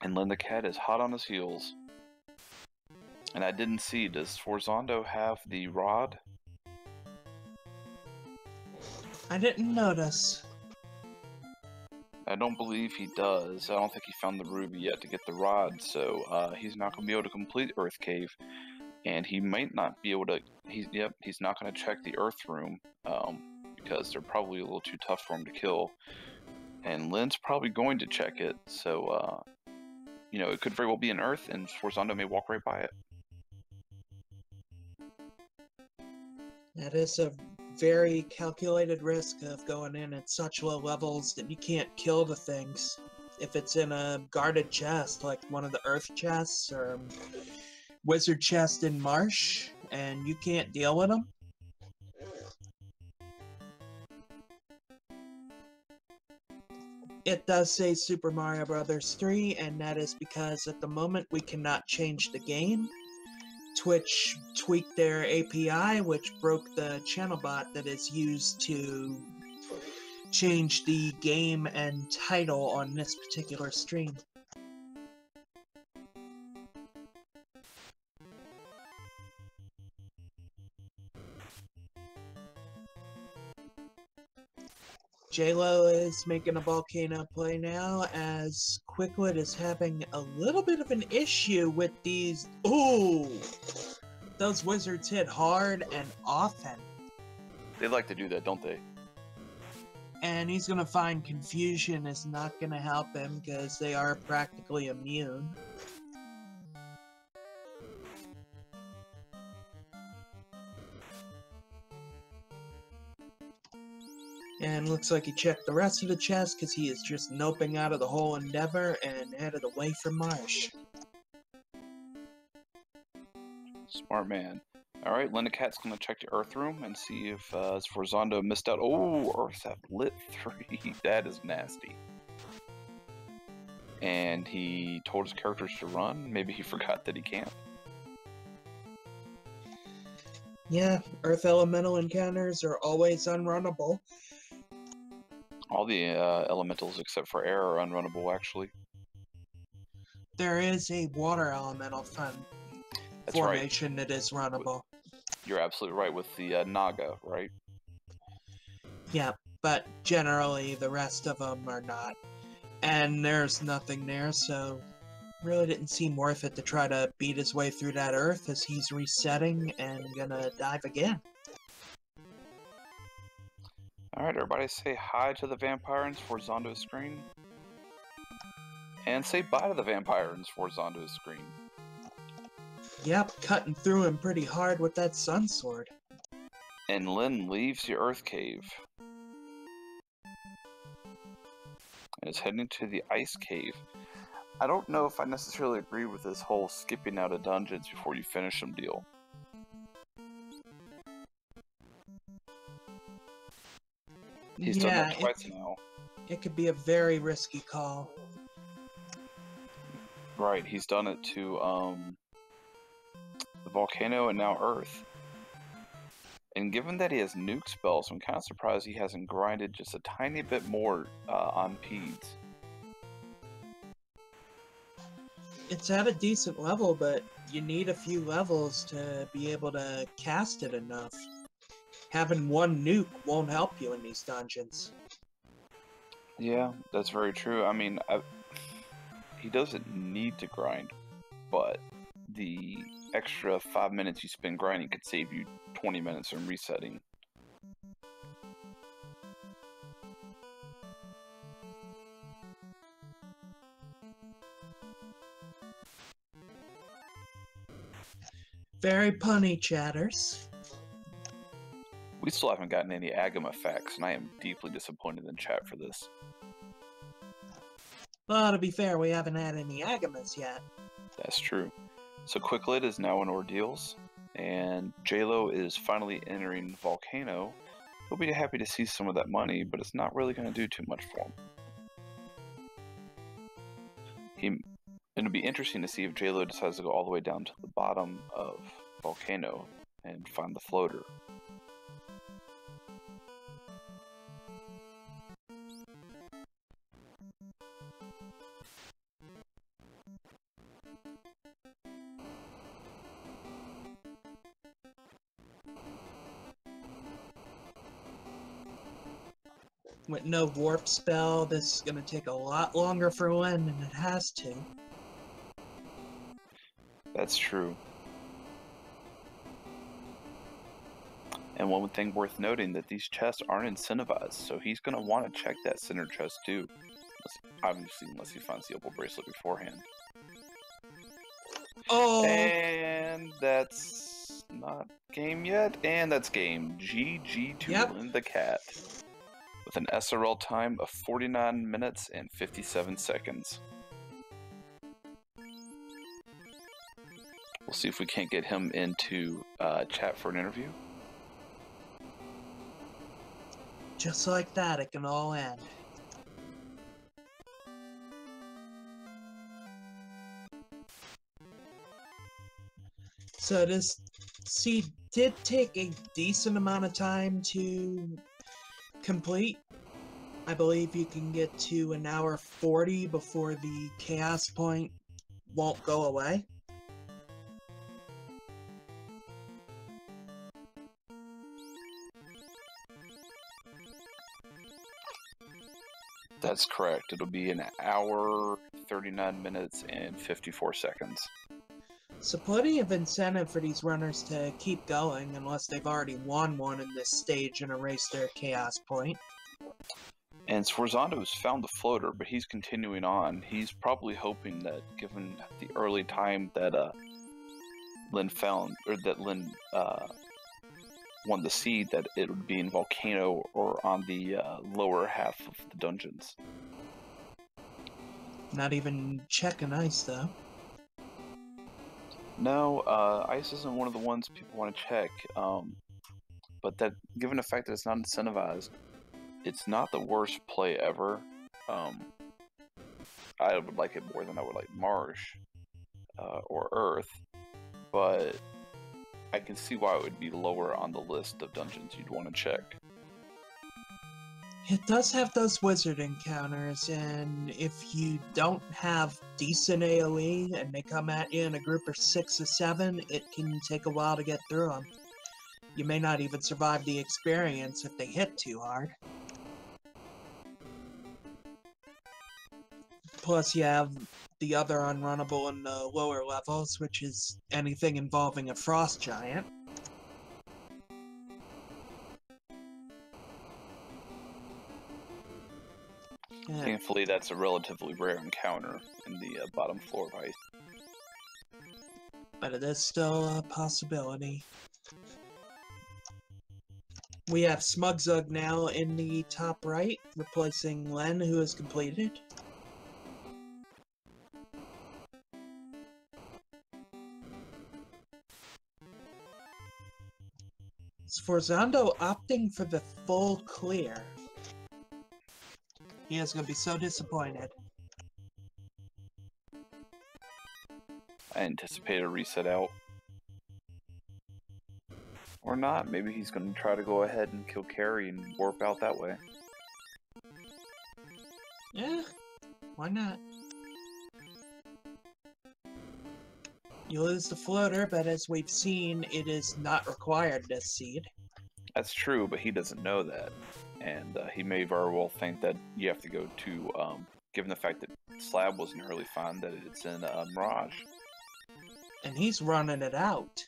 And Lynn the Cat is hot on his heels. And I didn't see, does Sforzando have the rod? I didn't notice. I don't believe he does. I don't think he found the ruby yet to get the rod, so he's not going to be able to complete Earth Cave. and he might not be able to. He's not going to check the Earth room because they're probably a little too tough for him to kill. And Lynn's probably going to check it, so you know, it could very well be an Earth, and Sforzando may walk right by it. That is a very calculated risk of going in at such low levels that you can't kill the things. If it's in a guarded chest, like one of the Earth chests or wizard chest in Marsh, and you can't deal with them. It does say Super Mario Bros. 3, and that is because at the moment we cannot change the game. Twitch tweaked their API, which broke the channel bot that is used to change the game and title on this particular stream. JLo is making a volcano play now, as Quicklet is having a little bit of an issue with these. Ooh! Those wizards hit hard and often. They like to do that, don't they? And he's gonna find confusion is not gonna help him because they are practically immune. And looks like he checked the rest of the chest because he is just noping out of the whole endeavor and headed away from Marsh. Smart man. Alright, Linda Cat's gonna check the Earth room and see if Sforzando missed out. Oh, Earth have lit 3. That is nasty. And he told his characters to run. Maybe he forgot that he can't. Yeah, Earth Elemental encounters are always unrunnable. All the elementals except for air are unrunnable, actually. There is a water elemental formation that is runnable. You're absolutely right with the Naga, right? Yeah, but generally the rest of them are not. And there's nothing there, so really didn't seem worth it to try to beat his way through that Earth as he's resetting and gonna dive again. Alright, everybody say hi to the vampire in Sforzando's screen. And say bye to the vampire in Sforzando's screen. Yep, cutting through him pretty hard with that sun sword. And Lynn leaves the Earth Cave. And is heading to the Ice Cave. I don't know if I necessarily agree with this whole skipping out of dungeons before you finish them deal. He's done that twice now. It could be a very risky call. Right, he's done it to the volcano and now Earth. And given that he has nuke spells, I'm kind of surprised he hasn't grinded just a tiny bit more on Peds. It's at a decent level, but you need a few levels to be able to cast it enough. Having one nuke won't help you in these dungeons. Yeah, that's very true. I mean, he doesn't need to grind, but the extra 5 minutes you spend grinding could save you 20 minutes from resetting. Very punny, chatters. We still haven't gotten any Agam effects, and I am deeply disappointed in chat for this. Well, to be fair, we haven't had any Agamas yet. That's true. So Quicklit is now in Ordeals, and JLo is finally entering Volcano. He'll be happy to see some of that money, but it's not really going to do too much for him. It'll be interesting to see if JLo decides to go all the way down to the bottom of Volcano and find the floater. With no warp spell, this is going to take a lot longer for Lynn than it has to. That's true. And one thing worth noting that these chests aren't incentivized, so he's going to want to check that center chest too. Obviously, unless he finds the opal bracelet beforehand. Oh! And that's not game yet. And that's game. GG to Lynn the Cat. With an SRL time of 49 minutes and 57 seconds. We'll see if we can't get him into chat for an interview. Just like that, it can all end. So this seed did take a decent amount of time to complete. I believe you can get to an hour 40 before the chaos point won't go away. That's correct. It'll be an hour, 39 minutes, and 54 seconds. So plenty of incentive for these runners to keep going, unless they've already won one in this stage and erased their chaos point. And Sforzando's found the floater, but he's continuing on. He's probably hoping that, given the early time that Lynn found, or that Lynn won the seed, that it would be in Volcano or on the lower half of the dungeons. Not even checking ice, though. No, ice isn't one of the ones people want to check. But that, given the fact that it's not incentivized, it's not the worst play ever. I would like it more than I would like Marsh or Earth, but I can see why it would be lower on the list of dungeons you'd want to check. It does have those wizard encounters, and if you don't have decent AoE and they come at you in a group of 6 or 7, it can take a while to get through them. You may not even survive the experience if they hit too hard. Plus you have the other unrunnable in the lower levels, which is anything involving a frost giant. Thankfully, that's a relatively rare encounter in the bottom floor of ice. But it is still a possibility. We have Smugzug now in the top right, replacing Len, who has completed. Sforzando opting for the full clear. He is going to be so disappointed. I anticipate a reset out. Or not, maybe he's going to try to go ahead and kill Carrie and warp out that way. Yeah, why not? You lose the floater, but as we've seen, it is not required this seed. That's true, but he doesn't know that. And he may very well think that you have to go to, given the fact that Slab wasn't really fine, that it's in Mirage. And he's running it out.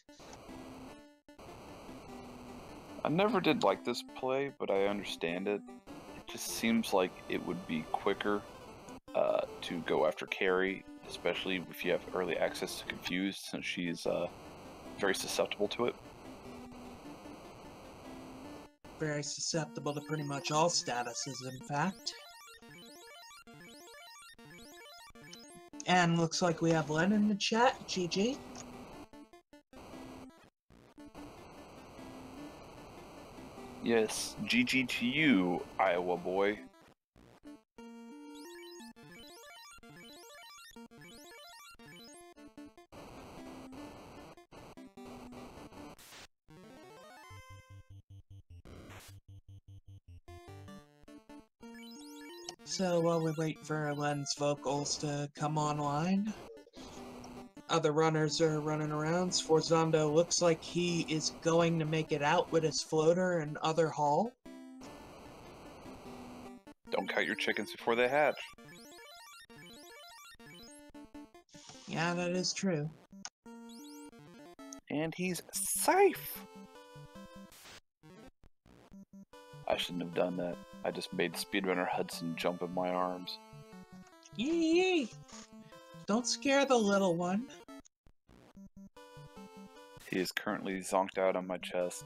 I never did like this play, but I understand it. It just seems like it would be quicker to go after Carrie, especially if you have early access to Confused, since she's very susceptible to it. Very susceptible to pretty much all statuses, in fact. And looks like we have Len in the chat. GG. Yes, GG to you, Iowa boy. So while we wait for Len's vocals to come online, other runners are running around. Sforzando looks like he is going to make it out with his floater and other haul. Don't count your chickens before they hatch. Yeah, that is true. And he's safe! I shouldn't have done that. I just made speedrunner Hudson jump in my arms. Yee! Don't scare the little one. He is currently zonked out on my chest.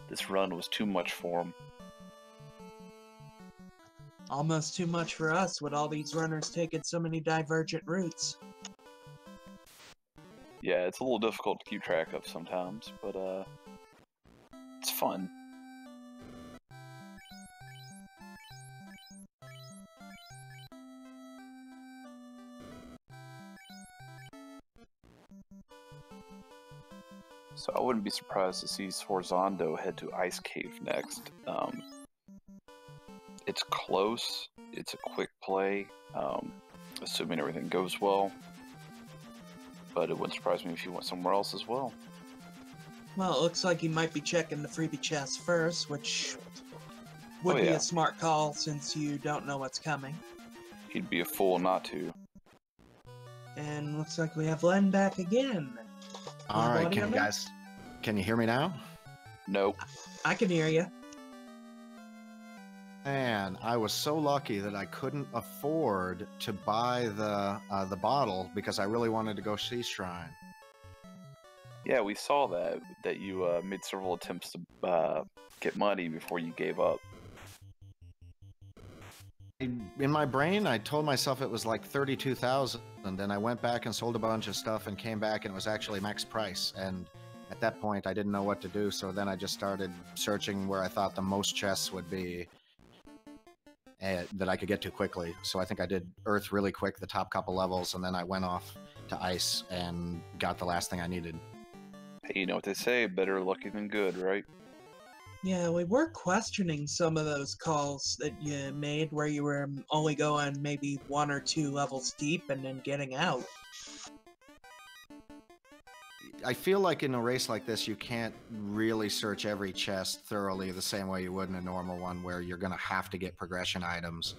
This run was too much for him. Almost too much for us with all these runners taking so many divergent routes. Yeah, it's a little difficult to keep track of sometimes, but it's fun. So I wouldn't be surprised to see Sforzando head to Ice Cave next. It's close, it's a quick play, assuming everything goes well. But it wouldn't surprise me if he went somewhere else as well. Well, it looks like he might be checking the freebie chest first, which would be yeah. a smart call since you don't know what's coming. He'd be a fool not to. And looks like we have Len back again. All right, can you hear me now? Nope. I can hear you. Man, I was so lucky that I couldn't afford to buy the bottle because I really wanted to go see Shrine. Yeah, we saw that you made several attempts to get money before you gave up. In my brain, I told myself it was like 32,000, and then I went back and sold a bunch of stuff and came back and it was actually max price. And at that point, I didn't know what to do, so then I just started searching where I thought the most chests would be that I could get to quickly. So I think I did Earth really quick, the top couple levels, and then I went off to Ice and got the last thing I needed. Hey, you know what they say, better lucky than good, right? Yeah, we were questioning some of those calls that you made where you were only going maybe 1 or 2 levels deep and then getting out. I feel like in a race like this, you can't really search every chest thoroughly the same way you would in a normal one where you're going to have to get progression items.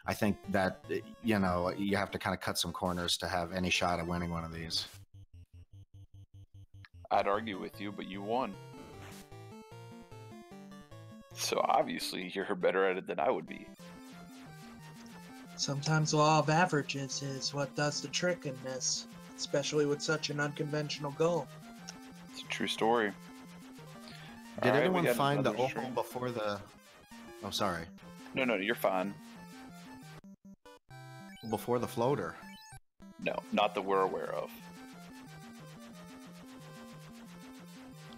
I think that, you know, you have to kind of cut some corners to have any shot at winning one of these. I'd argue with you, but you won. So obviously you're better at it than I would be. Sometimes the law of averages is what does the trick in this, especially with such an unconventional goal. It's a true story. Did All right, anyone find the another opal stream. before the... Oh, sorry. No, you're fine. Before the floater? No, not that we're aware of.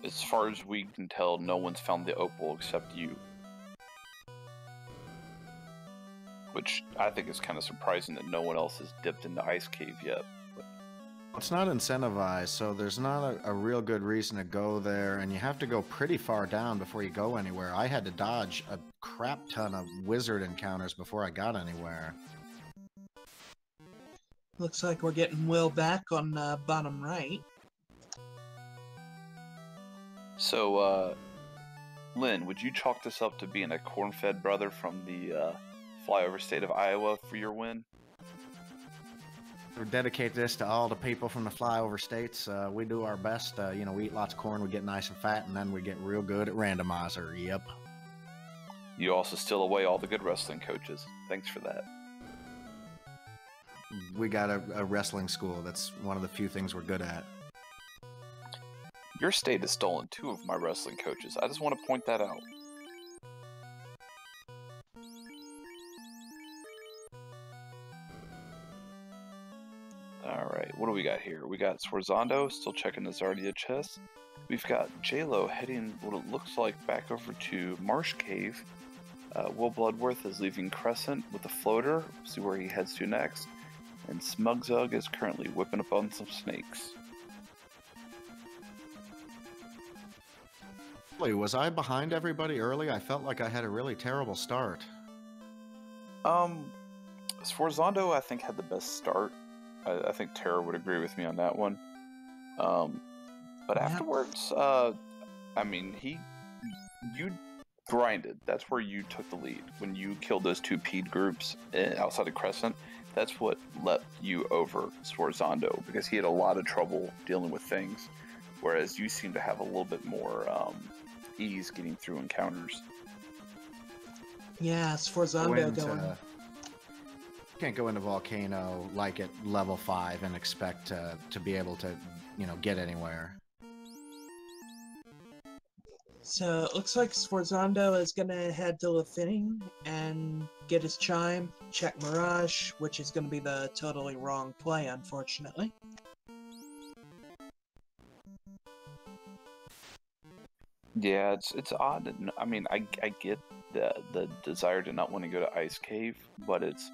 As far as we can tell, no one's found the opal except you. Which I think is kind of surprising that no one else has dipped into Ice Cave yet. But It's not incentivized, so there's not a real good reason to go there, and you have to go pretty far down before you go anywhere. I had to dodge a crap ton of wizard encounters before I got anywhere. Looks like we're getting Will back on bottom right. So, Lynn, would you chalk this up to being a corn-fed brother from the flyover state of Iowa for your win? We dedicate this to all the people from the flyover states. We do our best. You know, we eat lots of corn, we get nice and fat, and then we get real good at Randomizer. Yep. You also steal away all the good wrestling coaches. Thanks for that. We got a wrestling school. That's one of the few things we're good at. Your state has stolen 2 of my wrestling coaches. I just want to point that out. Alright, what do we got here? We got Sforzando still checking the Zardia chest. We've got J-Lo heading what it looks like back over to Marsh Cave. Will Bloodworth is leaving Crescent with a floater. See where he heads to next. And Smugzug is currently whipping up on some snakes. Was I behind everybody early? I felt like I had a really terrible start. Sforzando, I think, had the best start. I think Tara would agree with me on that one. But afterwards, I mean, you grinded. That's where you took the lead. When you killed those 2 PED groups outside of Crescent, that's what let you over Sforzando, because he had a lot of trouble dealing with things, whereas you seem to have a little bit more ease getting through encounters. Yeah, Go Sforzando into, going. can't go into Volcano like at level 5 and expect to be able to, get anywhere. So it looks like Sforzando is gonna head to Lafitting and get his chime, check Mirage, which is gonna be the totally wrong play, unfortunately. Yeah, it's odd. I mean, I get the desire to not want to go to Ice Cave, but it's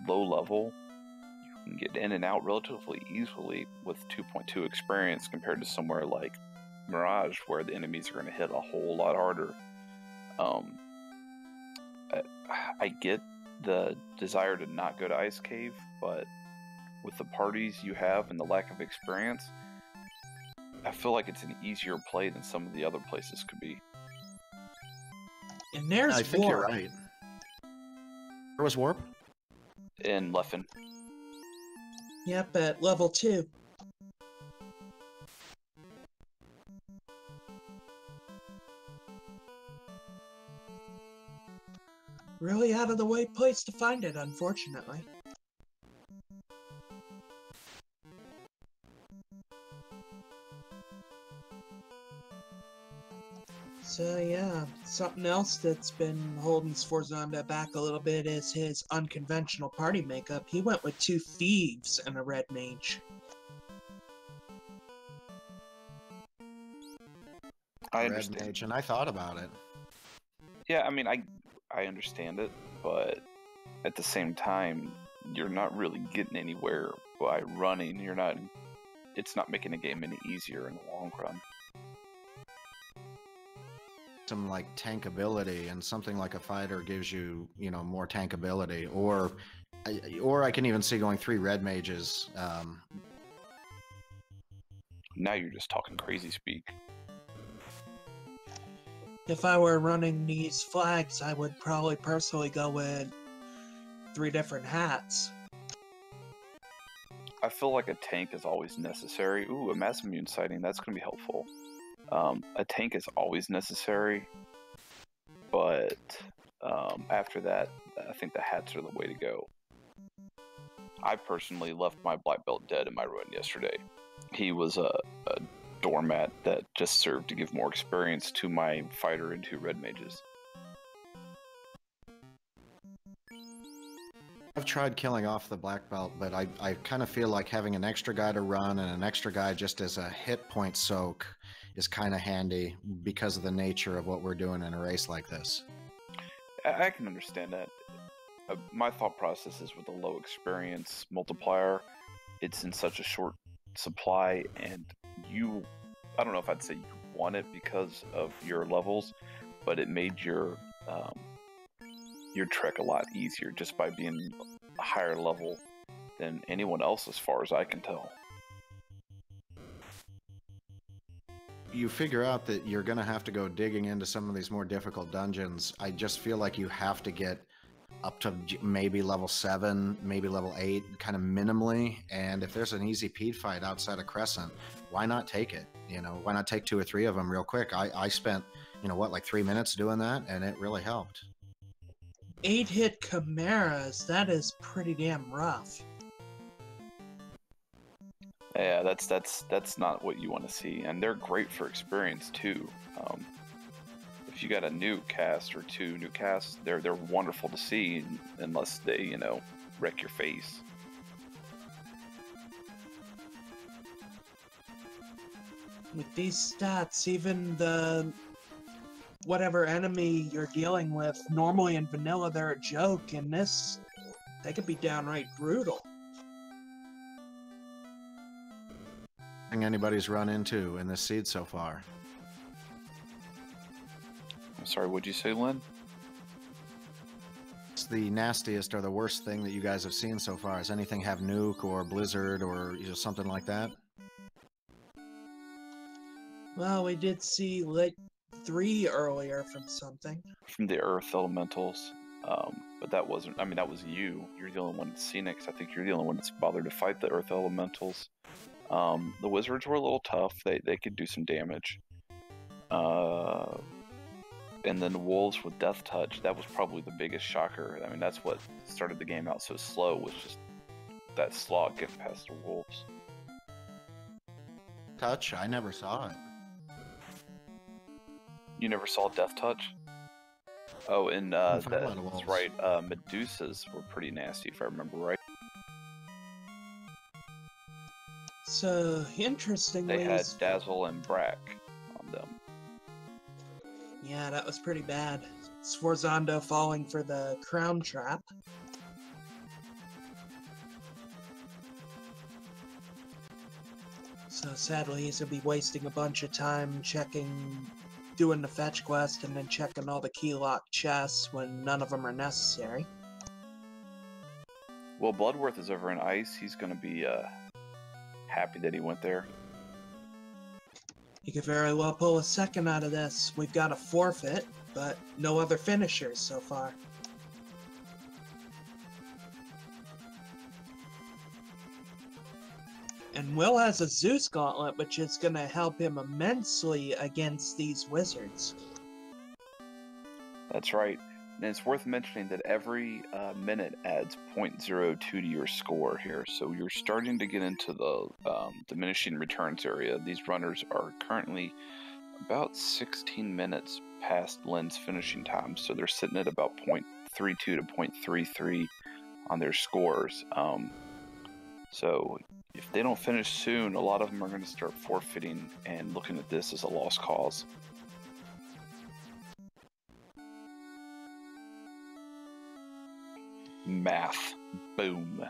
low level. You can get in and out relatively easily with 2.2 experience compared to somewhere like Mirage, where the enemies are going to hit a whole lot harder. I get the desire to not go to Ice Cave, but with the parties you have and the lack of experience, I feel like it's an easier play than some of the other places could be. And there's I think Warp. you're right. Where was Warp? In Leffen. Yep, at level 2. Really out of the way place to find it, unfortunately. So yeah, something else that's been holding Sforzanda back a little bit is his unconventional party makeup. He went with 2 thieves and a red mage. I Red understand. Mage, and I thought about it. Yeah, I mean, I understand it, but at the same time, you're not really getting anywhere by running. It's not making the game any easier in the long run. Some like tankability, and something like a fighter gives you, more tankability, or I can even see going 3 red mages. Now you're just talking crazy speak. If I were running these flags, I would probably personally go with 3 different hats. I feel like a tank is always necessary. Ooh, a mass immune sighting, that's going to be helpful. A tank is always necessary, but after that, I think the hats are the way to go. I personally left my black belt dead in my run yesterday. He was a doormat that just served to give more experience to my fighter and 2 red mages. I've tried killing off the black belt, but I kind of feel like having an extra guy to run and an extra guy just as a hit point soak is kind of handy because of the nature of what we're doing in a race like this. I can understand that. My thought process is with a low experience multiplier, it's in such a short supply, and I don't know if I'd say you won it because of your levels, but it made your trek a lot easier just by being a higher level than anyone else as far as I can tell. You figure out that you're going to have to go digging into some of these more difficult dungeons. I just feel like you have to get up to maybe level 7, maybe level 8, kind of minimally. And if there's an easy Pete fight outside of Crescent, why not take it? Why not take 2 or 3 of them real quick? I spent, like 3 minutes doing that, and it really helped. 8-hit chimeras, that is pretty damn rough. Yeah, that's not what you want to see, and they're great for experience too. If you got a new cast or 2 new casts, they're wonderful to see, unless they wreck your face. With these stats, even the whatever enemy you're dealing with, normally in vanilla they're a joke, in this they could be downright brutal. Anybody's run into in this seed so far? I'm sorry, what'd you say, Lynn? What's the nastiest or the worst thing that you guys have seen so far? Does anything have nuke or blizzard or something like that? Well, we did see Lit 3 earlier from something. From the Earth Elementals. But that wasn't, that was you. You're the only one that's seen it, 'cause I think you're the only one that's bothered to fight the Earth Elementals. The Wizards were a little tough. They could do some damage. and then wolves with death touch. That was probably the biggest shocker. I mean, that's what started the game out so slow, was just that slog getting past the wolves. Touch? I never saw it. You never saw death touch? Oh, and that's right. Medusas were pretty nasty, if I remember right. So, interestingly... They had Dazzle and Brack on them. Yeah, that was pretty bad. Sforzando falling for the crown trap. So sadly, he's gonna be wasting a bunch of time doing the fetch quest and then checking all the key lock chests when none of them are necessary. Well, Bloodworth is over in ice. He's gonna be happy that he went there. You could very well pull a second out of this. We've got a forfeit, but no other finishers so far. And Will has a Zeus Gauntlet, which is going to help him immensely against these wizards. That's right. And it's worth mentioning that every minute adds 0.02 to your score here. So you're starting to get into the diminishing returns area. These runners are currently about 16 minutes past Lynn's finishing time. So they're sitting at about 0.32 to 0.33 on their scores. So if they don't finish soon, a lot of them are going to start forfeiting and looking at this as a lost cause. Math. Boom.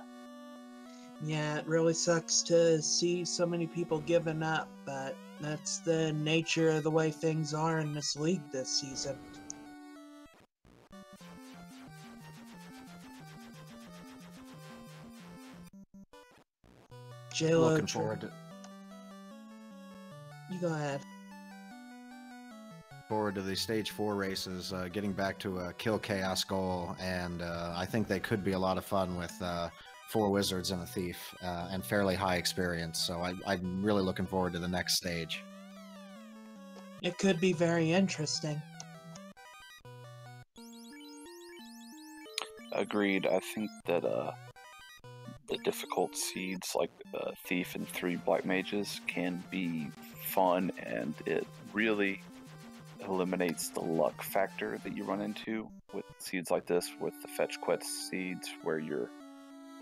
Yeah, it really sucks to see so many people giving up, but that's the nature of the way things are in this league this season. J-Lo, Looking forward to... You go ahead. Forward to the stage 4 races, getting back to a kill chaos goal, and I think they could be a lot of fun with 4 wizards and a thief, and fairly high experience, so I'm really looking forward to the next stage. It could be very interesting. Agreed. I think that the difficult seeds like Thief and 3 Black Mages can be fun, and it really eliminates the luck factor that you run into with seeds like this, with the fetch quest seeds, where you're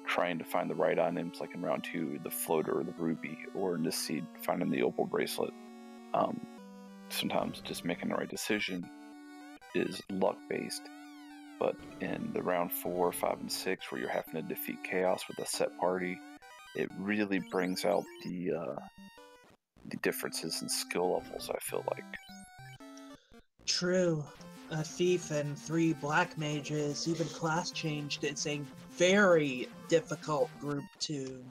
trying to find the right items, like in round 2, the floater or the ruby, or in this seed, finding the opal bracelet. Sometimes just making the right decision is luck-based, but in the round 4, 5, and 6, where you're having to defeat chaos with a set party, it really brings out the differences in skill levels, I feel like. True. A thief and 3 black mages, even class changed, it's a very difficult group to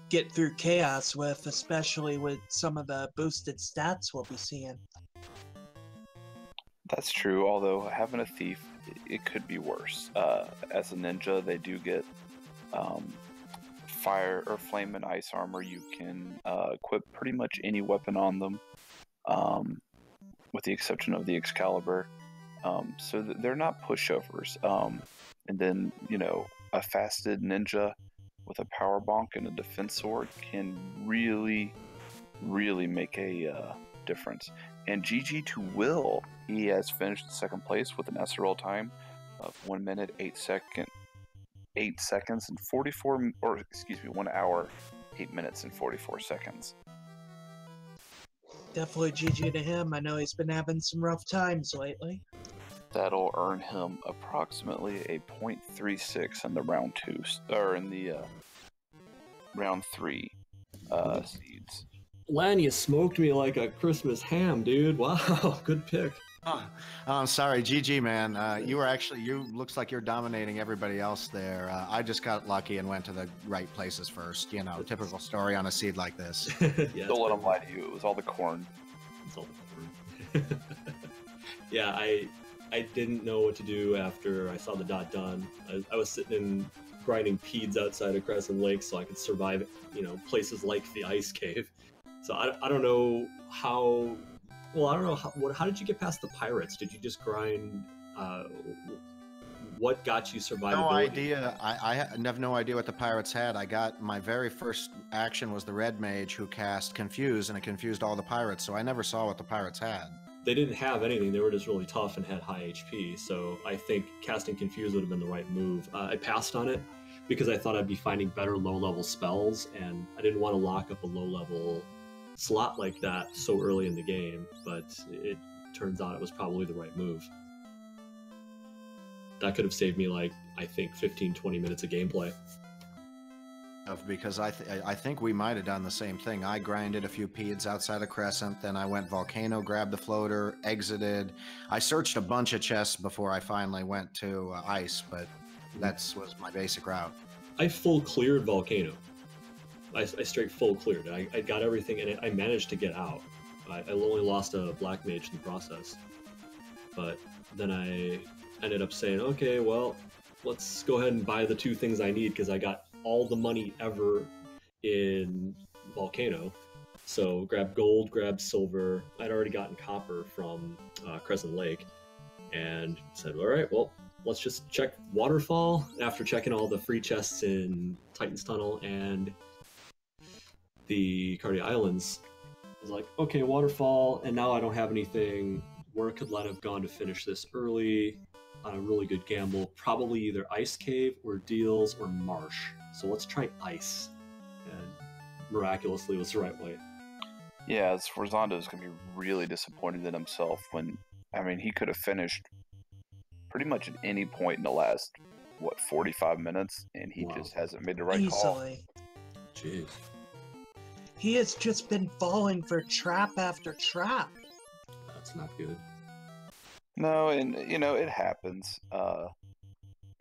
get through chaos with, especially with some of the boosted stats we'll be seeing. That's true, although having a thief, it could be worse. As a ninja, they do get fire or flame and ice armor. You can equip pretty much any weapon on them, with the exception of the Excalibur. So they're not pushovers. And then, a fasted ninja with a power bonk and a defense sword can really, really make a difference. And GG to Will. He has finished in 2nd place with an SRL time of 1 minute, 8 seconds and 1 hour, 8 minutes and 44 seconds. Definitely GG to him. I know he's been having some rough times lately. That'll earn him approximately a 0.36 in the round 2, or in the round 3 seeds. Lan, you smoked me like a Christmas ham, dude. Wow, good pick. I'm sorry, GG, man. You looks like you're dominating everybody else there. I just got lucky and went to the right places first. Typical story on a seed like this. Yeah, don't let them lie to you. It was all the corn. It's all the corn. Yeah, I didn't know what to do after I saw the dot done. I was sitting and grinding peeds outside of Crescent Lake so I could survive, places like the ice cave. So I don't know how Well, I don't know how did you get past the pirates? Did you just grind? What got you survivability? No idea. I have no idea what the pirates had. I got my very first action was the red mage who cast confuse, and it confused all the pirates. So I never saw what the pirates had. They didn't have anything. They were just really tough and had high HP. So I think casting confuse would have been the right move. I passed on it because I thought I'd be finding better low-level spells, and I didn't want to lock up a low-level slot like that so early in the game. But it turns out it was probably the right move. That could have saved me, like, I think 15-20 minutes of gameplay. Because I think we might have done the same thing. I grinded a few peds outside of Crescent, then I went Volcano, grabbed the floater, exited. I searched a bunch of chests before I finally went to Ice, but that was my basic route. I full cleared Volcano. I straight full cleared. I got everything, and I managed to get out. I only lost a Black Mage in the process. But then I ended up saying, okay, well, let's go ahead and buy the 2 things I need, because I got all the money ever in Volcano. So grab gold, grab silver. I'd already gotten copper from Crescent Lake, and said, all right, well, let's just check Waterfall. After checking all the free chests in Titan's Tunnel and the Cardia Islands, I was like, okay, Waterfall, and now I don't have anything. Where could Len have gone to finish this early on a really good gamble? Probably either Ice Cave or Deals or Marsh. So let's try Ice. And miraculously it was the right way. Yeah, Sforzando's going to be really disappointed in himself when, I mean, he could have finished pretty much at any point in the last, 45 minutes, and he just hasn't made the right call. Easily. Jeez. He has just been falling for trap after trap. That's not good. No, and, it happens.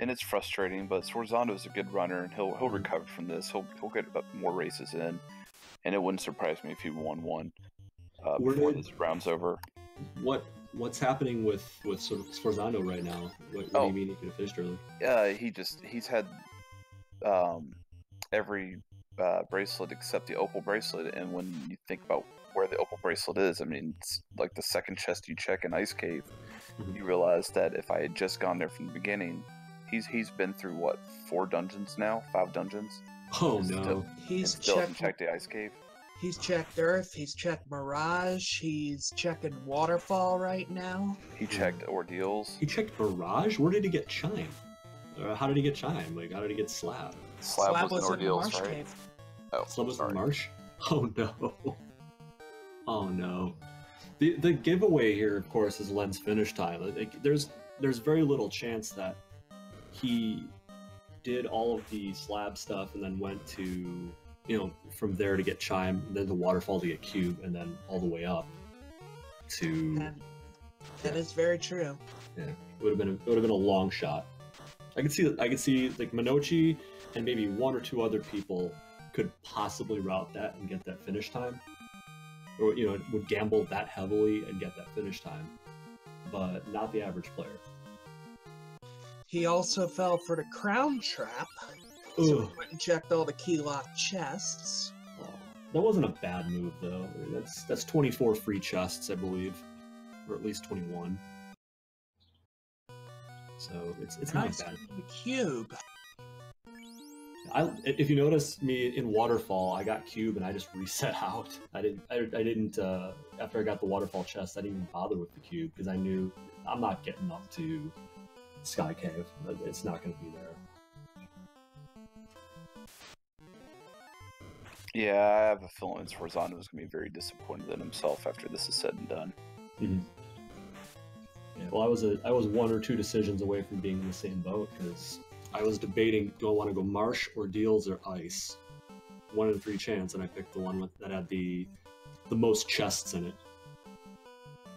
And it's frustrating, but Sforzando's a good runner, and he'll recover from this. He'll get more races in, and it wouldn't surprise me if he won one before this round's over. What's happening with Sforzando right now? What do you mean he could have finished early? He's had every bracelet except the opal bracelet, and when you think about where the opal bracelet is, I mean, it's like the second chest you check in Ice Cave. You realize that if I had just gone there from the beginning, he's been through what, 5 dungeons? Oh no! He's still hasn't checked the Ice Cave. He's checked Earth. He's checked Mirage. He's checking Waterfall right now. He checked Ordeals. He checked Mirage. Where did he get Chime? How did he get Chime? Like, how did he get Slab? Slab was in Ordeals, Marsh right? Cave. Oh, Slab was sorry. in Marsh. Oh no! Oh no! The giveaway here, of course, is Len's finish time. Like, there's very little chance that he did all of the slab stuff and then went to, from there to get Chime, and then the Waterfall to get Cube, and then all the way up to. And that is very true. Yeah, it would have been a long shot. I could see like Minochi and maybe 1 or 2 other people could possibly route that and get that finish time, or would gamble that heavily and get that finish time, but not the average player. He also fell for the crown trap, so he went and checked all the key lock chests. Oh, that wasn't a bad move though. I mean, that's 24 free chests, I believe, or at least 21. So it's Nice. not bad. Cube. If you notice me in Waterfall, I got Cube and I just reset out. I didn't after I got the Waterfall chest, I didn't even bother with the Cube because I knew I'm not getting up to Sky Cave. It's not going to be there. Yeah, I have a feeling Sforzando is going to be very disappointed in himself after this is said and done. Mm-hmm. Yeah, well, I was 1 or 2 decisions away from being in the same boat because I was debating, do I want to go Marsh or Deals or Ice? 1 in 3 chance, and I picked the one that had the most chests in it.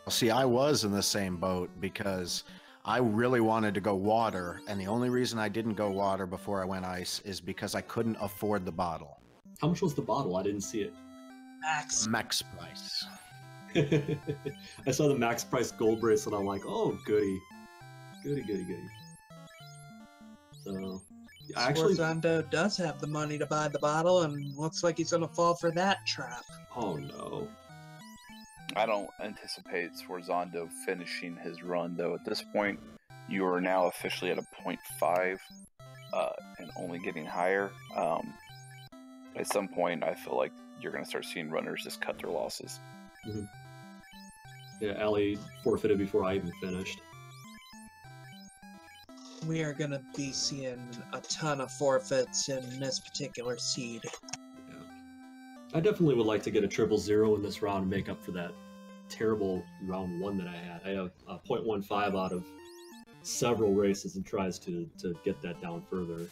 See, I was in the same boat because I really wanted to go water, and the only reason I didn't go water before I went Ice is because I couldn't afford the bottle. How much was the bottle? I didn't see it. Max price. I saw the max price gold bracelet. I'm like, oh, goody. Goody. So, actually, Sforzando does have the money to buy the bottle, and looks like he's gonna fall for that trap. oh no. I don't anticipate Swarzando finishing his run, though. At this point, you are now officially at a 0.5 and only getting higher. At some point, I feel like you're going to start seeing runners just cut their losses. Mm-hmm. Yeah, Allie forfeited before I even finished. We are going to be seeing a ton of forfeits in this particular seed. Yeah. I definitely would like to get a 000 in this round and make up for that terrible round 1 that I had. I have a 0.15 out of several races and tries to get that down further.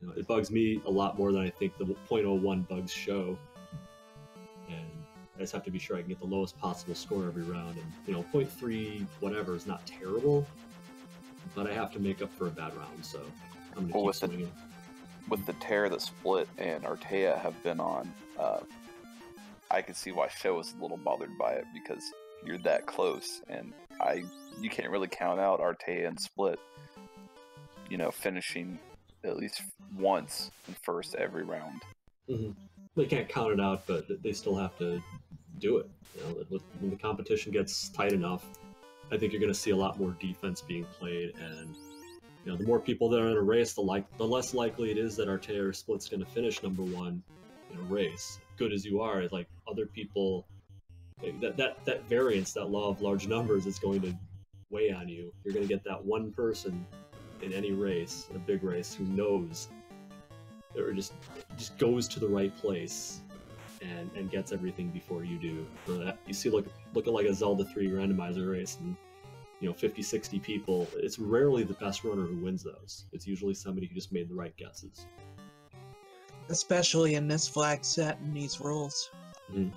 You know, it bugs me a lot more than I think the 0.01 bugs show. And I just have to be sure I can get the lowest possible score every round. And, you know, 0.3 whatever is not terrible, but I have to make up for a bad round, so I'm going to keep swinging. With the tear that Split and Artea have been on, I can see why Show is a little bothered by it, because you're that close, and you can't really count out Artea and Split, you know, finishing at least once in first every round. Mm-hmm. They can't count it out, but they still have to do it. You know, when the competition gets tight enough, I think you're going to see a lot more defense being played, and you know, the more people that are in a race, the less likely it is that Artea or Split's going to finish number 1 in a race. Good as you are, like other people, that variance, that law of large numbers is going to weigh on you. You're going to get that one person in any race, in a big race, who knows or just goes to the right place and gets everything before you do. You see, looking like a Zelda 3 randomizer race, and you know, 50, 60 people. It's rarely the best runner who wins those. It's usually somebody who just made the right guesses. Especially in this flag set and these rules. Mm-hmm.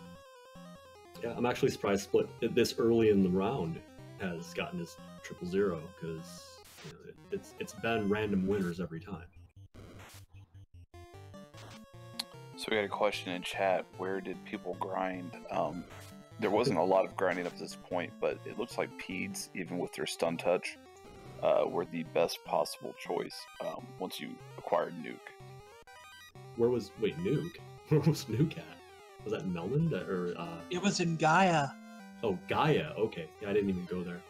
Yeah, I'm actually surprised Split this early in the round has gotten his 000, because you know, it's been random winners every time. So we got a question in chat: where did people grind? There wasn't a lot of grinding up to this point, but it looks like Peds, even with their stun touch, were the best possible choice once you acquired Nuke. Nuke? Where was Nuke at? Was that in Melman? It was in Gaia. Oh, Gaia. Okay, yeah, I didn't even go there.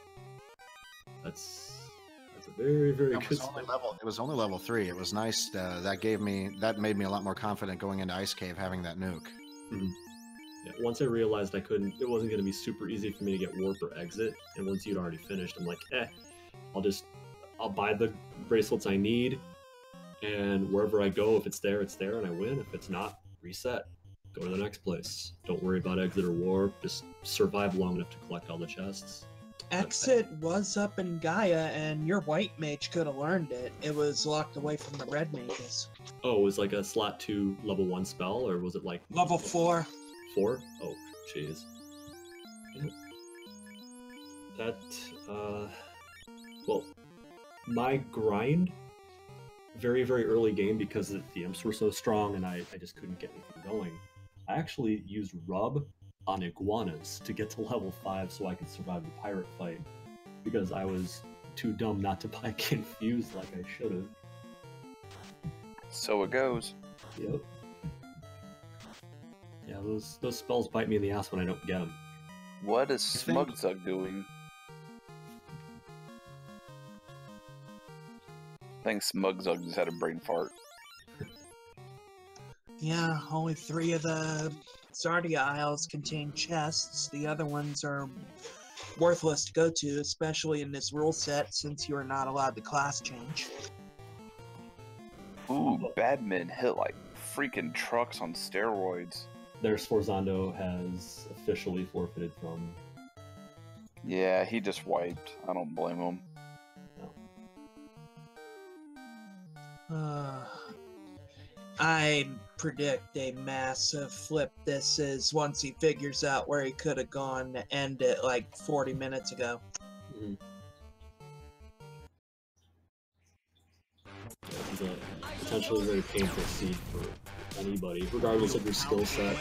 That's a very, very good. It was only level 3. It was nice. That made me a lot more confident going into Ice Cave having that nuke. Mm-hmm. Yeah, once I realized it wasn't going to be super easy for me to get warp or exit, and once you'd already finished, I'm like, I'll buy the bracelets I need, and wherever I go, if it's there, and I win. If it's not, reset. Go to the next place. Don't worry about exit or warp. Just survive long enough to collect all the chests. Exit was up in Gaia, and your white mage could have learned it. It was locked away from the red mages. Oh, it was like a slot 2 level 1 spell, or was it like... Level 4. 4? Oh, jeez. That, well, my grind, very, very early game, because the imps were so strong and I just couldn't get anything going, I actually used rub on iguanas to get to level 5 so I could survive the pirate fight, because I was too dumb not to buy Confused like I should have. So it goes. Yep. Yeah, those spells bite me in the ass when I don't get them. What is Smugzug doing? I think Smugzug just had a brain fart. Yeah, only 3 of the Zardia Isles contain chests. The other ones are worthless to go to, especially in this rule set, since you are not allowed to class change. Ooh, Badman hit like freaking trucks on steroids. Their Sforzando has officially forfeited from... Yeah, he just wiped. I don't blame him. I predict a massive flip this is once he figures out where he could have gone to end it like 40 minutes ago. Mm-hmm. This is a potentially very painful seed for anybody, regardless of your skill set.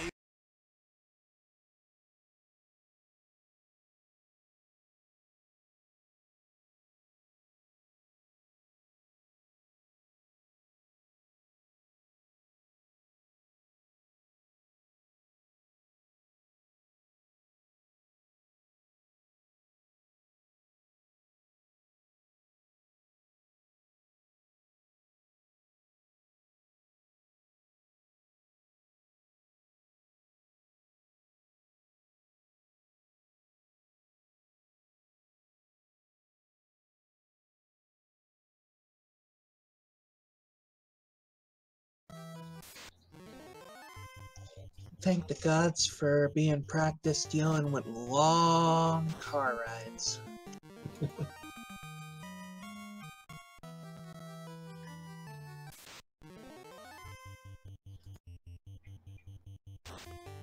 Thank the gods for being practiced dealing with long car rides.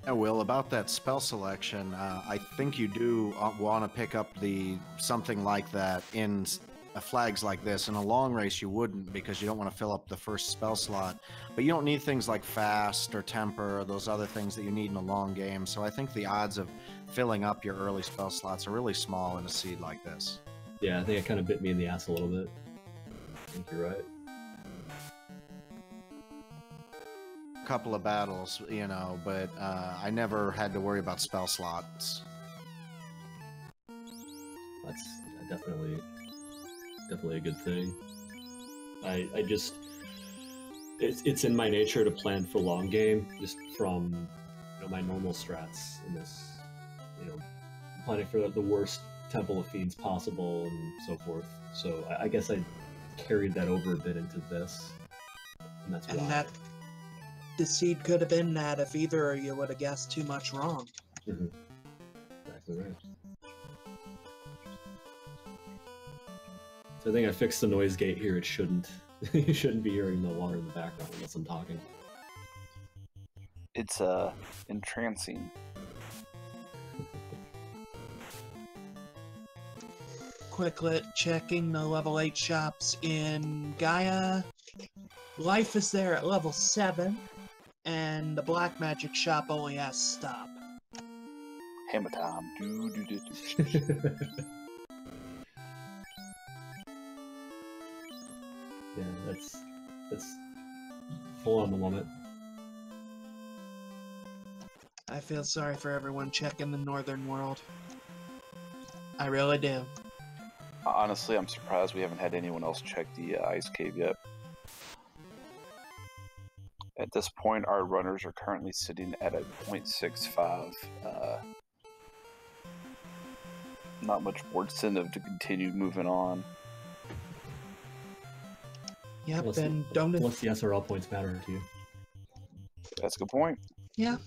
Yeah, Will, about that spell selection, I think you do want to pick up something like that in flags like this. In a long race, you wouldn't, because you don't want to fill up the first spell slot. But you don't need things like fast or temper or those other things that you need in a long game. So I think the odds of filling up your early spell slots are really small in a seed like this. Yeah, I think it kind of bit me in the ass a little bit. I think you're right. Couple of battles, you know, but I never had to worry about spell slots. That's definitely a good thing. I just it's in my nature to plan for long game, just from my normal strats in this, planning for the worst Temple of Fiends possible and so forth. So I guess I carried that over a bit into this, and that's why. The seed could have been that if either of you would have guessed too much wrong. Mm-hmm. Exactly right. So I think I fixed the noise gate here. It shouldn't. You shouldn't be hearing the water in the background unless I'm talking. It's entrancing. Quickly checking the level 8 shops in Gaia. Life is there at level 7. And the black magic shop only has stop. Hammer time. Yeah, that's full on the limit. I feel sorry for everyone checking the northern world. I really do. Honestly, I'm surprised we haven't had anyone else check the ice cave yet. At this point, our runners are currently sitting at a 0.65. Not much more incentive to continue moving on. Yep, Unless and don't... Unless the SRL points matter to you. That's a good point. Yeah.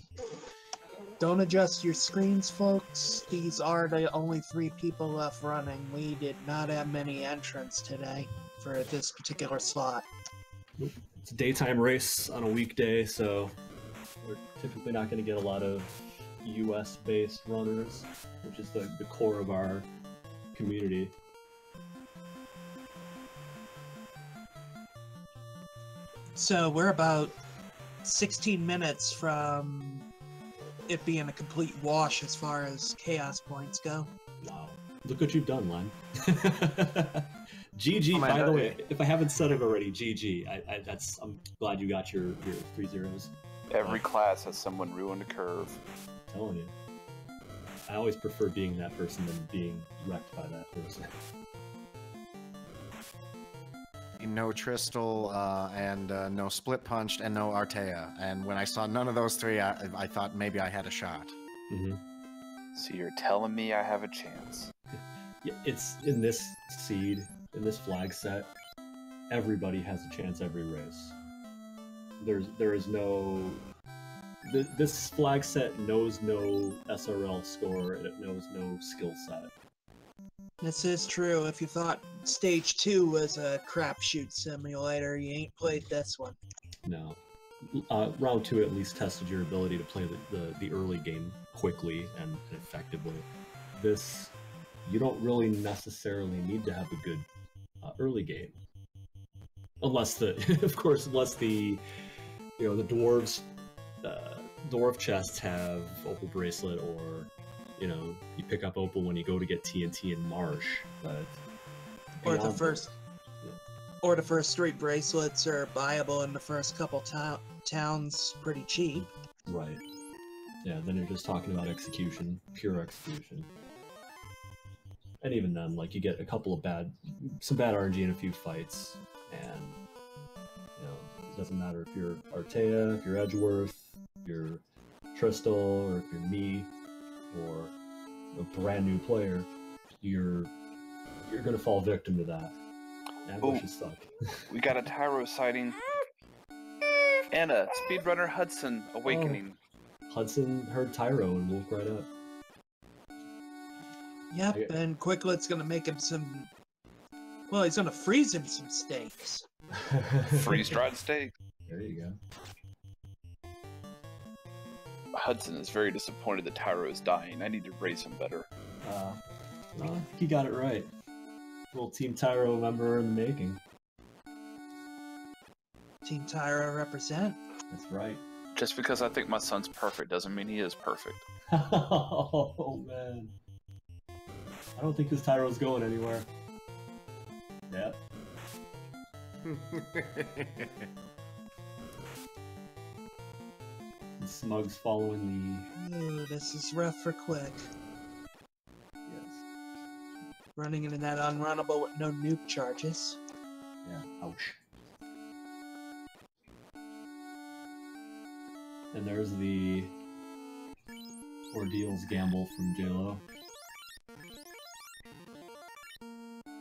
Don't adjust your screens, folks. These are the only 3 people left running. We did not have many entrants today for this particular slot. It's a daytime race on a weekday, so we're typically not going to get a lot of US-based runners, which is the core of our community. So we're about 16 minutes from it being a complete wash as far as chaos points go. Wow. Look what you've done, Len. GG, Oh, by the way, if I haven't said it already, GG. I'm glad you got your 3 zeros. Every class has someone ruined a curve. I'm telling you. I always prefer being that person than being wrecked by that person. No Tristal, and no Split Punched, and no Artea. And when I saw none of those 3, I thought maybe I had a shot. Mm-hmm. So you're telling me I have a chance? Yeah, it's in this seed, in this flag set, everybody has a chance every race. There is no... This flag set knows no SRL score, and it knows no skill set. This is true. If you thought Stage 2 was a crapshoot simulator, you ain't played this one. No. Round 2 at least tested your ability to play the early game quickly and effectively. This, you don't really necessarily need to have a good early game. Unless the dwarves, dwarf chests have Opal Bracelet, or you pick up Opal when you go to get TNT in Marsh, but or the first three bracelets are buyable in the first couple towns pretty cheap. Right. Yeah, then you're just talking about execution, pure execution. And even then, like, you get a couple of some bad RNG in a few fights, and it doesn't matter if you're Artea, if you're Edgeworth, if you're Tristal, or if you're me, or a brand new player, you're gonna fall victim to that. Ambushes suck. We got a Tyro sighting. And a Speedrunner Hudson awakening. Hudson heard Tyro and woke right up. Yep, and Quicklet's gonna make him some... Well, he's gonna freeze him some steaks. Freeze-dried steak. There you go. Hudson is very disappointed that Tyro is dying. I need to raise him better. Well, he got it right. Little Team Tyro member in the making. Team Tyro represent. That's right. Just because I think my son's perfect doesn't mean he is perfect. Oh, man. I don't think this Tyro's going anywhere. Yep. And Smug's following Ooh, this is rough for Quick. the... Yes. Running into that unrunnable with no nuke charges. Yeah, ouch. And there's the Ordeals gamble from JLo.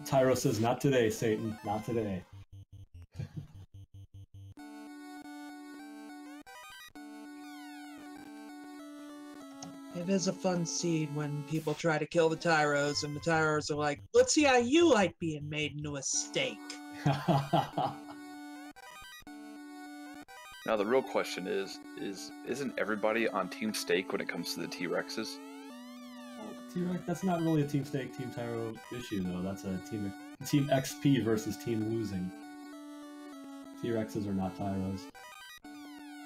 Tyro says, not today, Satan, not today. It is a fun scene when people try to kill the Tyros, and the Tyros are like, let's see how you like being made into a steak. Now the real question isn't everybody on Team Steak when it comes to the T-Rexes? T-Rex, that's not really a Team Steak, Team Tyro issue, though. That's a Team XP versus Team Losing. T-Rexes are not Tyros.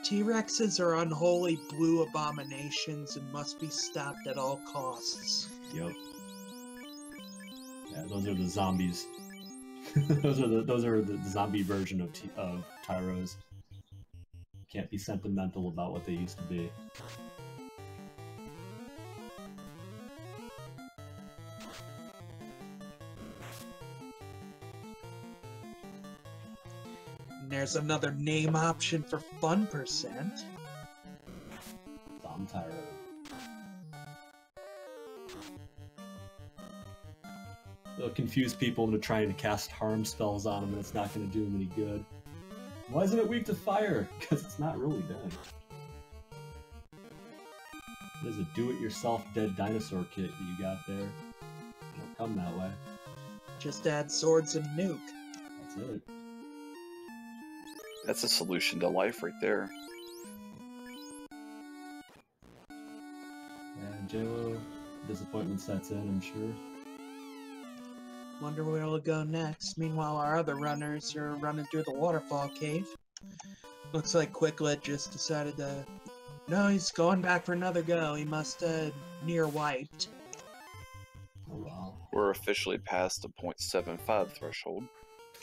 T-Rexes are unholy blue abominations and must be stopped at all costs. Yep. Yeah, those are the zombies. those are the zombie version of Tyros. Can't be sentimental about what they used to be. And there's another name option for fun percent. Zom Tyro. They'll confuse people into trying to cast harm spells on them, and it's not going to do them any good. Why isn't it weak to fire? Because it's not really dead. It is a do-it-yourself dead dinosaur kit that you got there. It don't come that way. Just add swords and nuke. That's it. That's a solution to life right there. Yeah, JLo, disappointment sets in, I'm sure. Wonder where it'll go next. Meanwhile, our other runners are running through the waterfall cave. Looks like Quicklet just decided to... No, he's going back for another go. He must have near wiped. Oh wow. We're officially past the 0.75 threshold.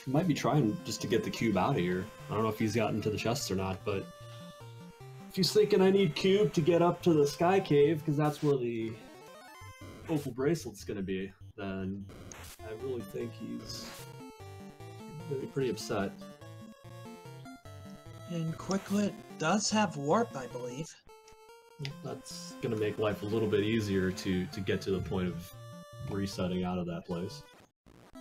He might be trying just to get the cube out of here. I don't know if he's gotten to the chests or not, but... If he's thinking I need cube to get up to the sky cave, because that's where the opal bracelet's gonna be, then... I really think he's gonna be pretty upset. And Quicklet does have warp, I believe. That's gonna make life a little bit easier to get to the point of resetting out of that place. I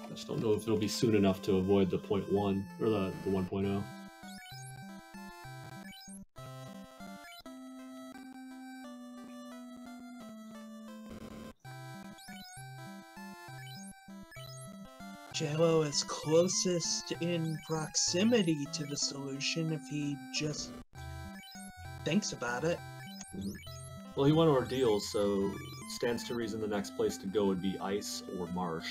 just don't know if it'll be soon enough to avoid the 0.1 or the 1.0. JLo is closest in proximity to the solution if he just thinks about it. Well, he went Ordeal, so it stands to reason the next place to go would be Ice or Marsh.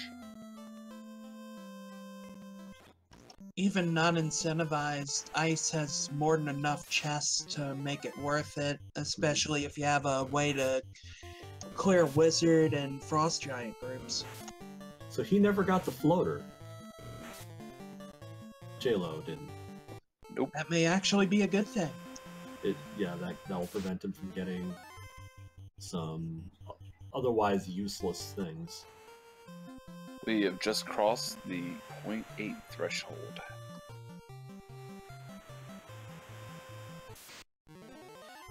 Even non-incentivized, Ice has more than enough chests to make it worth it, especially if you have a way to clear Wizard and Frost Giant groups. So he never got the floater. JLo didn't. Nope. That may actually be a good thing. Yeah, that will prevent him from getting some otherwise useless things. We have just crossed the 0.8 threshold.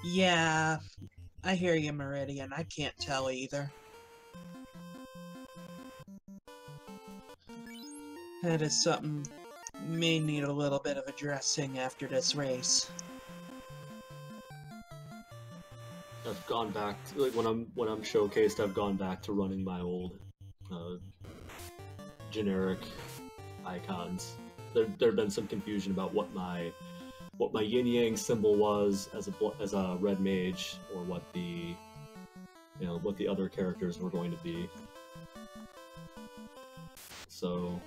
Yeah, I hear you, Meridian. I can't tell either. That is something may need a little bit of addressing after this race. gone back to, like when I'm showcased, I've gone back to running my old generic icons. There've been some confusion about what my yin yang symbol was as a red mage, or what the other characters were going to be. So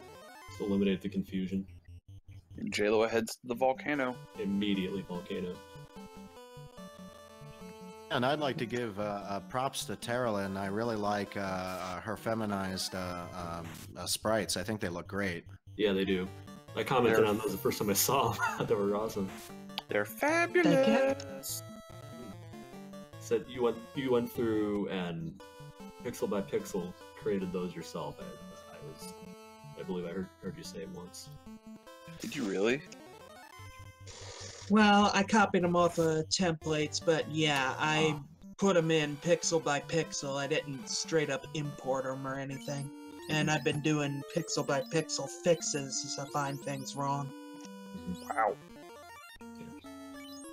it's eliminated the confusion. And JLo heads to the volcano. Immediately volcano. And I'd like to give props to Terralyn. I really like her feminized sprites. I think they look great. Yeah, they do. I commented on those the first time I saw them. They were awesome. They're fabulous. Said you went through and pixel by pixel created those yourself. I believe I heard you say it once. Did you really? Well, I copied them off of templates, but yeah, I put them in pixel by pixel. I didn't straight up import them or anything. And I've been doing pixel by pixel fixes as I find things wrong. Wow.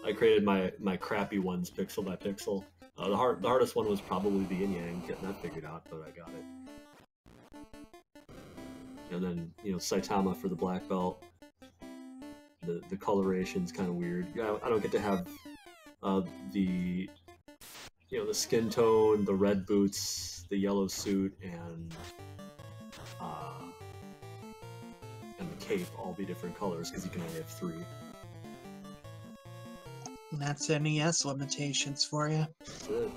I created my crappy ones pixel by pixel. The hardest one was probably the yin yang, getting that figured out, but I got it. And then Saitama for the black belt. The coloration's kind of weird. I don't get to have the skin tone, the red boots, the yellow suit, and the cape all be different colors because you can only have 3. And that's NES limitations for you. That's it.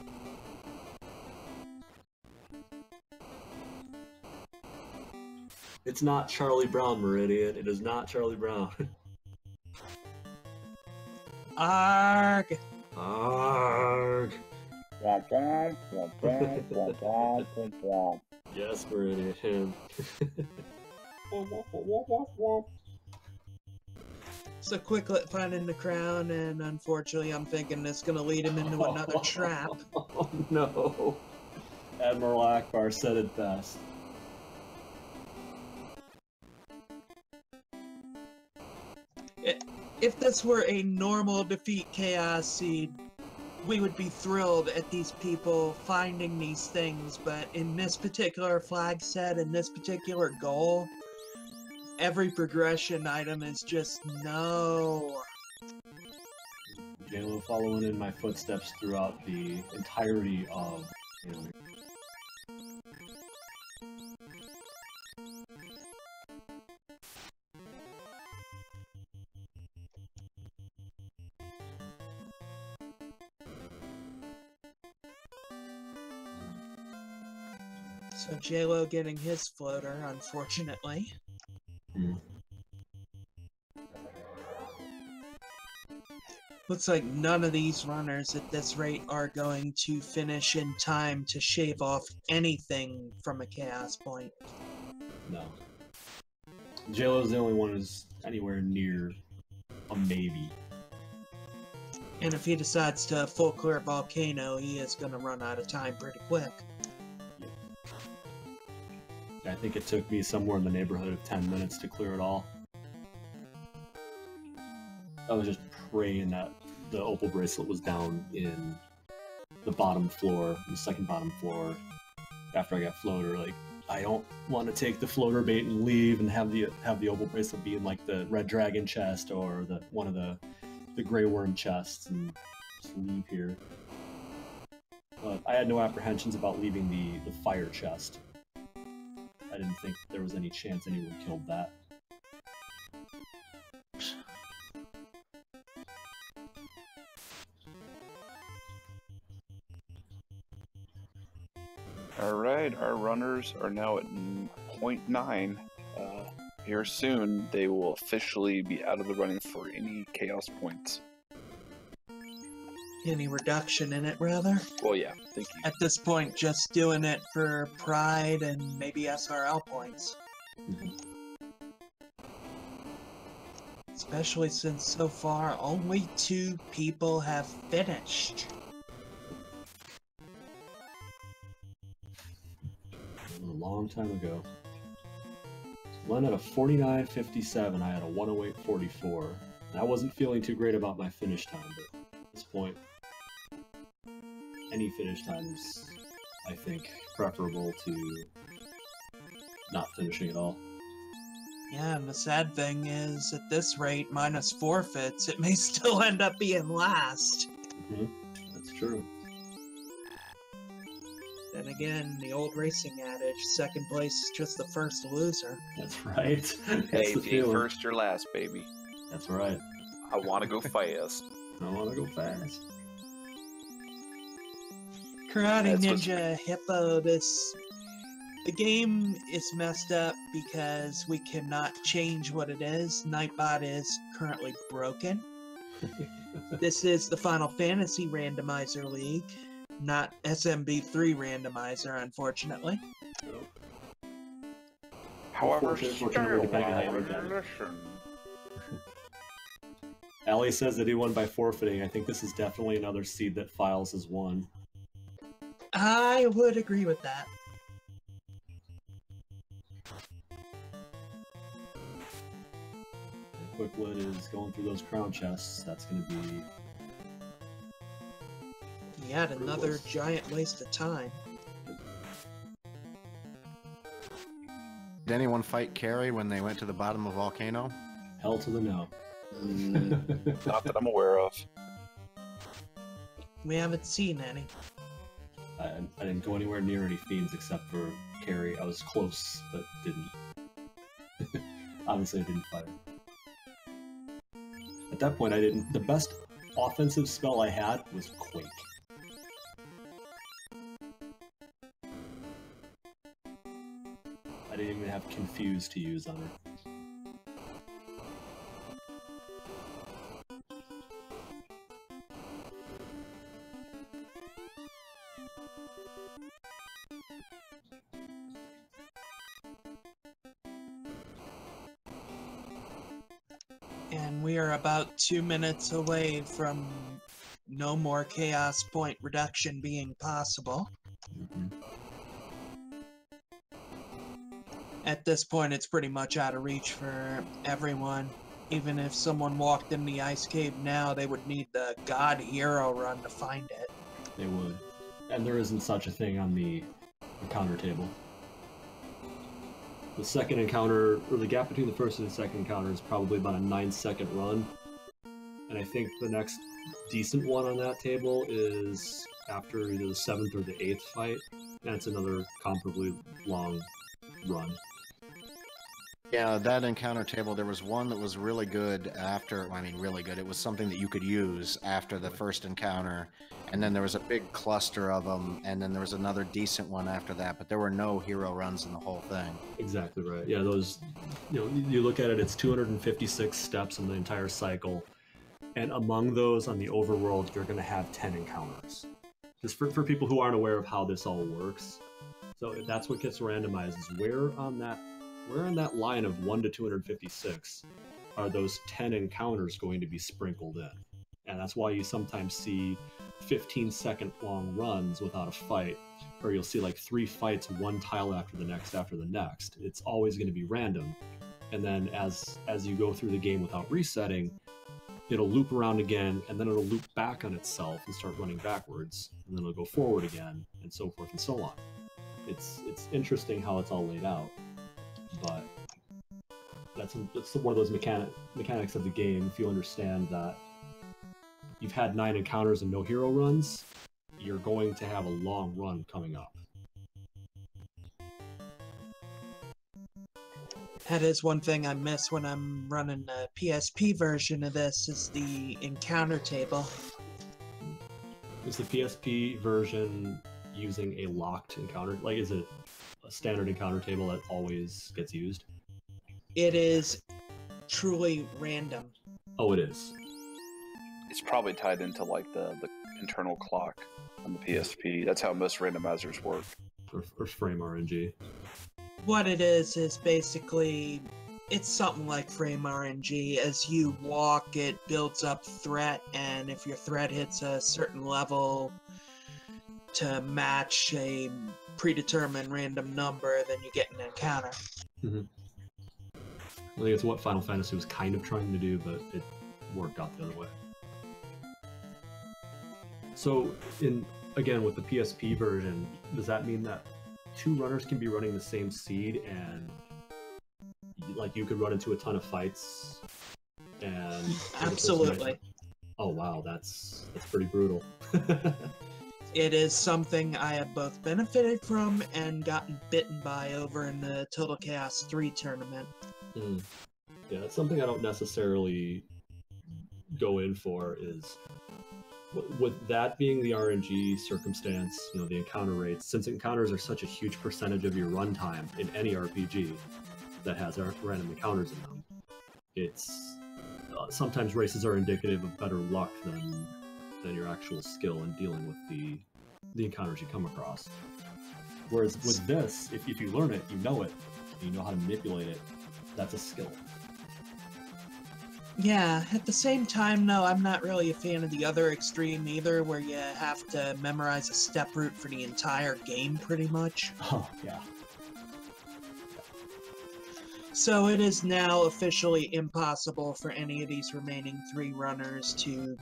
It's not Charlie Brown, Meridian. It is not Charlie Brown. Arg! Arg! Womp womp, womp womp, womp womp, womp womp. Yes, Meridian. Womp womp womp womp womp. So Quicklet finding the crown, and unfortunately I'm thinking it's gonna lead him into another trap. Oh no. Admiral Akbar said it best. If this were a normal defeat Chaos Seed, we would be thrilled at these people finding these things, but in this particular flag set, in this particular goal, every progression item is just no. JLo following in my footsteps throughout the entirety of So JLo getting his floater, unfortunately. Looks like none of these runners at this rate are going to finish in time to shave off anything from a chaos point. No. JLo's the only one who's anywhere near a maybe. And if he decides to full clear Volcano, he is going to run out of time pretty quick. I think it took me somewhere in the neighborhood of 10 minutes to clear it all. I was just praying that the opal bracelet was down in the bottom floor, the second bottom floor, after I got floater. Like, I don't want to take the floater bait and leave and have the opal bracelet be in like the red dragon chest or one of the gray worm chests and just leave here. But I had no apprehensions about leaving the fire chest. I didn't think there was any chance anyone killed that. Alright, our runners are now at 0.9. Here soon, they will officially be out of the running for any chaos points. Any reduction in it, rather? Well, yeah, thank you. At this point, just doing it for pride and maybe SRL points. Especially since so far, only 2 people have finished. A long time ago. Len had a 49.57, I had a 108.44. And I wasn't feeling too great about my finish time, but at this point, any finish time is, I think, preferable to not finishing at all. Yeah, and the sad thing is, at this rate, minus forfeits, it may still end up being last. That's true. Then again, the old racing adage, second place is just the first loser. That's right. That's Hey, the if you ain't feeling. first, you're last, baby. That's right. I want to go fast. I want to go fast. Karate That's what's- Ninja Hippo, the game is messed up because we cannot change what it is. Nightbot is currently broken. This is the Final Fantasy Randomizer League, not SMB3 Randomizer, unfortunately. However, Unfortunately, depending on how you look at it. Ali says that he won by forfeiting. I think this is definitely another seed that files as one. I would agree with that. Quickwood is going through those crown chests. That's going to be... Yet another giant waste of time. Did anyone fight Carrie when they went to the bottom of Volcano? hell to the no. Not that I'm aware of. We haven't seen any. I didn't go anywhere near any fiends except for Carrie. I was close, but didn't. Obviously, I didn't fight her. At that point, I didn't. The best offensive spell I had was Quake. I didn't even have Confuse to use on her. And we are about 2 minutes away from no more chaos point reduction being possible. At this point, it's pretty much out of reach for everyone. Even if someone walked in the ice cave now, they would need the God Hero run to find it. They would. And there isn't such a thing on the encounter table. The second encounter, or the gap between the first and the second encounter is probably about a 9-second run. And I think the next decent one on that table is after either the 7th or the 8th fight. And it's another comparably long run. Yeah, that encounter table, there was one that was really good after, I mean really good, it was something that you could use after the first encounter, and then there was a big cluster of them, and then there was another decent one after that, but there were no hero runs in the whole thing. Exactly right. Yeah, those, you know, you look at it, it's 256 steps in the entire cycle, and among those on the overworld, you're going to have 10 encounters. Just for people who aren't aware of how this all works. So that's what gets randomized, is where on that line of 1 to 256 are those 10 encounters going to be sprinkled in. And that's why you sometimes see 15-second long runs without a fight, or you'll see like 3 fights, one tile after the next after the next. It's always going to be random. And then as you go through the game without resetting, it'll loop around again, and then it'll loop back on itself and start running backwards, and then it'll go forward again, and so forth and so on. It's interesting how it's all laid out. But that's one of those mechanics of the game. If you understand that you've had 9 encounters and no hero runs, you're going to have a long run coming up. That is one thing I miss when I'm running a PSP version of this, is the encounter table. Is the PSP version using a locked encounter? Like, is it a standard encounter table that always gets used? It is truly random. Oh, it is. It's probably tied into like the internal clock on the PSP. That's how most randomizers work. Or frame RNG. What it is basically, it's something like frame RNG. As you walk, it builds up threat, and if your threat hits a certain level to match a predetermined random number, then you get an encounter. Mm-hmm. I think it's what Final Fantasy was kind of trying to do, but it worked out the other way. So, in again, with the PSP version, does that mean that 2 runners can be running the same seed and like you could run into a ton of fights? And Absolutely. Oh wow, that's pretty brutal. It is something I have both benefited from and gotten bitten by over in the Total Chaos 3 tournament. Yeah, that's something I don't necessarily go in for, is with that being the RNG circumstance, you know, the encounter rates, since encounters are such a huge percentage of your runtime in any RPG that has random encounters in them, it's sometimes races are indicative of better luck than your actual skill in dealing with the encounters you come across. Whereas with this, if you learn it, you know how to manipulate it, that's a skill. Yeah, at the same time, though, I'm not really a fan of the other extreme either, where you have to memorize a step route for the entire game, pretty much. Oh, yeah. So it is now officially impossible for any of these remaining 3 runners to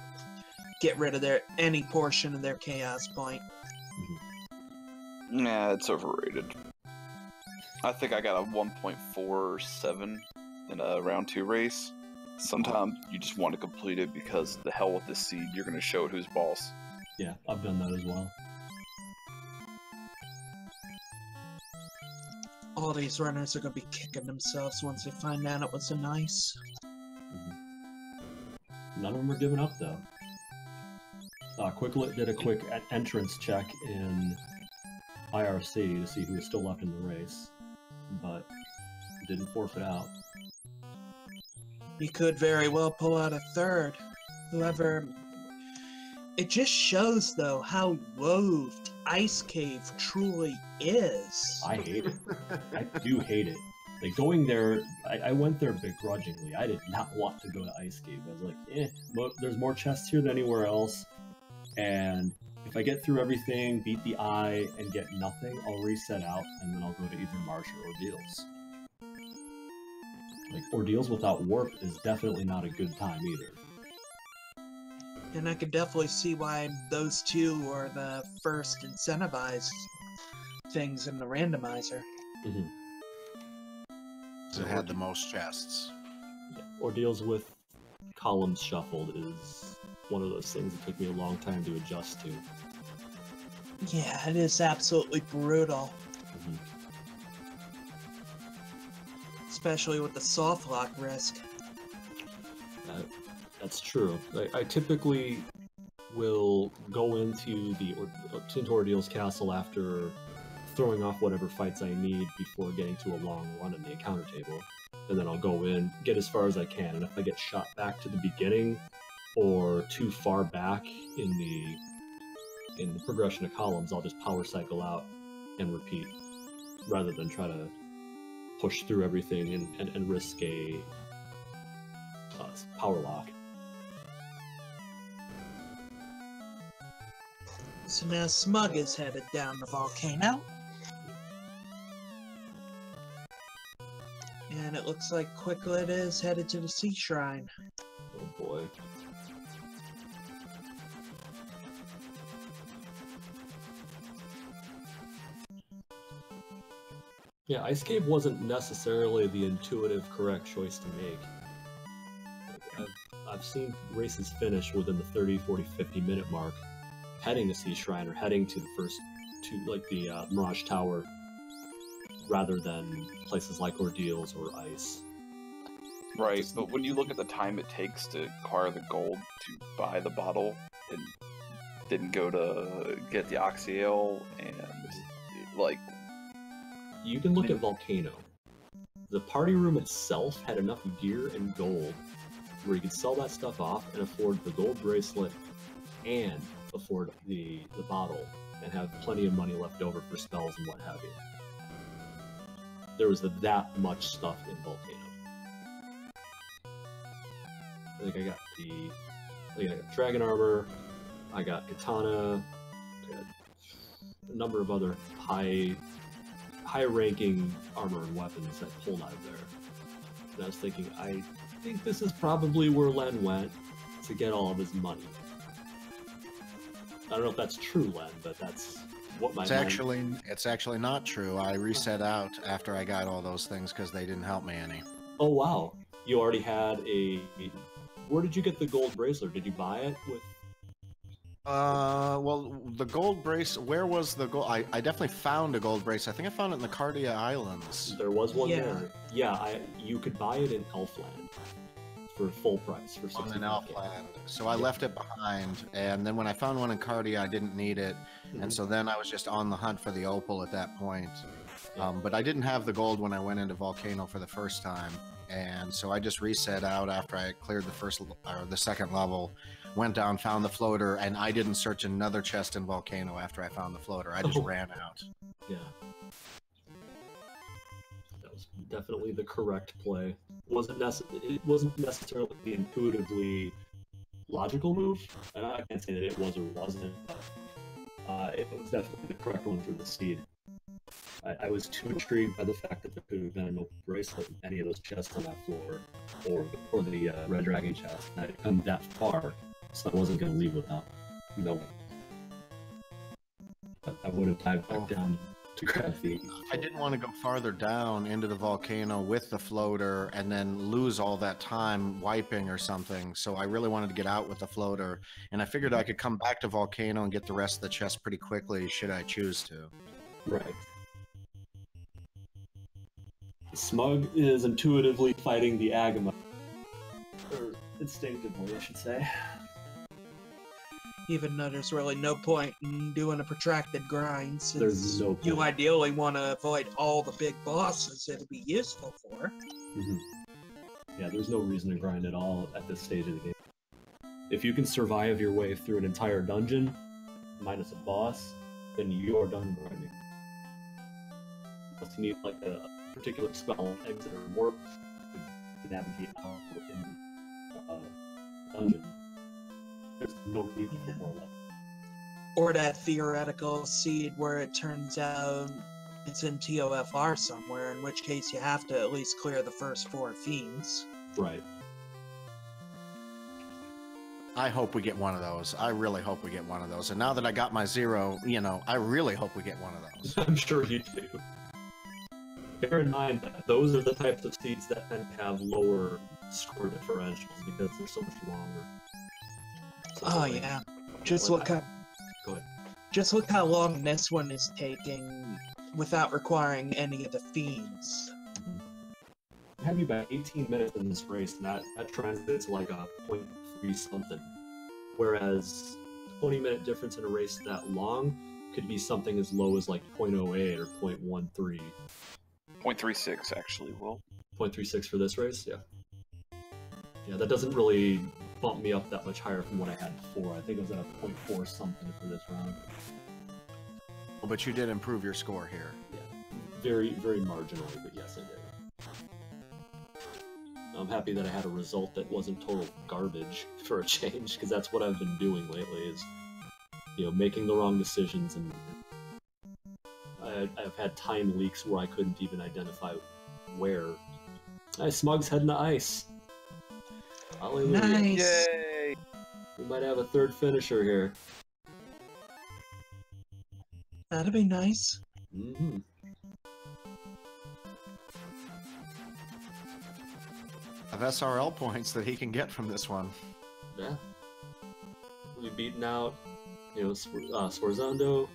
get rid of any portion of their chaos point. Nah, it's overrated. I think I got a 1.47 in a round 2 race. Sometimes you just want to complete it because the hell with this seed, you're going to show it who's boss. Yeah, I've done that as well. All these runners are going to be kicking themselves once they find out it was an ice. None of them are giving up, though. Quicklet did a quick entrance check in IRC to see who was still left in the race, but didn't forfeit out. He could very well pull out a 3rd. Whoever... It just shows, though, how loathed Ice Cave truly is. I hate it. I do hate it. Like, going there, I went there begrudgingly. I did not want to go to Ice Cave. I was like, there's more chests here than anywhere else, and if I get through everything, beat the eye, and get nothing, I'll reset out, and then I'll go to either Marsh or Ordeals. Like, Ordeals without warp is definitely not a good time either. And I could definitely see why those 2 are the first incentivized things in the randomizer. It had the most chests. Yeah. Ordeals with columns shuffled is one of those things that took me a long time to adjust to. Yeah, it is absolutely brutal. Especially with the soft lock risk. That's true. I typically will go into Ordeals Castle after throwing off whatever fights I need before getting to a long run in the encounter table. And then I'll go in, get as far as I can, and if I get shot back to the beginning or too far back in the progression of columns, I'll just power cycle out and repeat, rather than try to push through everything and risk a power lock. So now Smug is headed down the volcano. And it looks like Quicklet is headed to the Sea Shrine. Oh boy. Yeah, Ice Cave wasn't necessarily the intuitive correct choice to make. I've seen races finish within the 30, 40, 50 minute mark, heading to Sea Shrine or heading to the first 2, like the Mirage Tower, rather than places like Ordeals or Ice. Right, but when you look at the time it takes to acquire the gold to buy the bottle, and didn't go to get the Oxyale, and like... You can look at Volcano. The party room itself had enough gear and gold where you could sell that stuff off and afford the gold bracelet and afford the bottle and have plenty of money left over for spells and what have you. There was that much stuff in Volcano. I think I got Dragon Armor, I got Katana, I got a number of other high-ranking armor and weapons that pulled out of there. And I was thinking, I think this is probably where Len went to get all of his money. don't know if that's true, Len, but that's what my It's actually not true. I reset out after I got all those things because they didn't help me any. Oh wow, you already had a. Where did you get the gold bracelet? Did you buy it with? Well, the gold brace. Where was the gold? I definitely found a gold brace. I think I found it in the Cardia Islands. There was one Yeah. there. Yeah, you could buy it in Elfland for full price for On 60. an Elfland. So I left it behind, and then when I found one in Cardia, I didn't need it, and so then I was just on the hunt for the opal at that point. But I didn't have the gold when I went into Volcano for the first time, and so I just reset out after I cleared the second level, went down, found the floater, and I didn't search another chest in Volcano after I found the floater. I just ran out. Yeah. That was definitely the correct play. It wasn't necessarily the intuitively logical move, and I can't say that it was or wasn't, but it was definitely the correct one for the seed. I was too intrigued by the fact that there could have been an open bracelet in any of those chests on that floor, or the Red Dragon chest, and I'd come that far, so I wasn't going to leave without knowing. But I would have dived back down to grab the... I didn't want to go farther down into the volcano with the floater and then lose all that time wiping or something, so I really wanted to get out with the floater, and I figured I could come back to Volcano and get the rest of the chest pretty quickly should I choose to. Right. Smug is intuitively fighting the Agama. Or instinctively, I should say. Even though there's really no point in doing a protracted grind, since There's no point. you ideally want to avoid all the big bosses it'll be useful for. Mm-hmm. Yeah, there's no reason to grind at all at this stage of the game. If you can survive your way through an entire dungeon, minus a boss, then you're done grinding. Unless you need like a particular spell, exit, or warp to navigate out within the dungeon. There's no need for more levels. Or that theoretical seed where it turns out it's in TOFR somewhere, in which case you have to at least clear the first 4 fiends. Right. I hope we get one of those. I really hope we get one of those. And now that I got my 0, I really hope we get one of those. I'm sure you do. Bear in mind that those are the types of seeds that tend to have lower score differentials because they're so much longer. So, Oh like, yeah. Just like, look how Go ahead. just look how long this one is taking without requiring any of the fiends. I have you about 18 minutes in this race, and that translates to like a 0.3 something. Whereas 20-minute difference in a race that long could be something as low as like 0.08 or 0.13. 0.36 actually, Will. 0.36 for this race, yeah. Yeah, that doesn't really bump me up that much higher from what I had before. I think it was at a 0.4 something for this round. But you did improve your score here. Yeah, very, very marginally, but yes, I did. I'm happy that I had a result that wasn't total garbage for a change, because that's what I've been doing lately, is, making the wrong decisions, and I've had time leaks where I couldn't even identify where. Smug's heading to ice. Hallelujah. Nice. Yay! We might have a third finisher here. That'd be nice. Mm-hmm. Of SRL points that he can get from this one. Yeah. We've beaten out, Swarzando,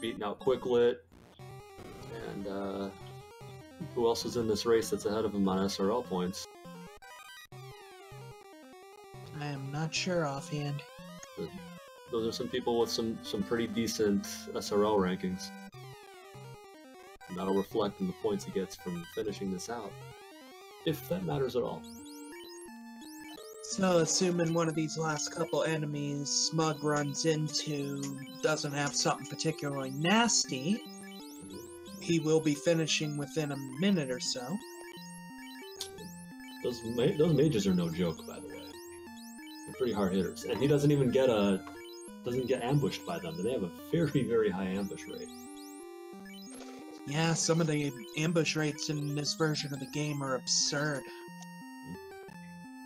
beaten out Quicklit, and who else was in this race that's ahead of him on SRL points? I am not sure offhand. Those are some people with some pretty decent SRL rankings. And that'll reflect in the points he gets from finishing this out, if that matters at all. So, assuming one of these last couple enemies Smug runs into doesn't have something particularly nasty, he will be finishing within a minute or so. Those mages are no joke, by the way. They're pretty hard hitters, and he doesn't even get ambushed by them. They have a very, very high ambush rate. Yeah, some of the ambush rates in this version of the game are absurd.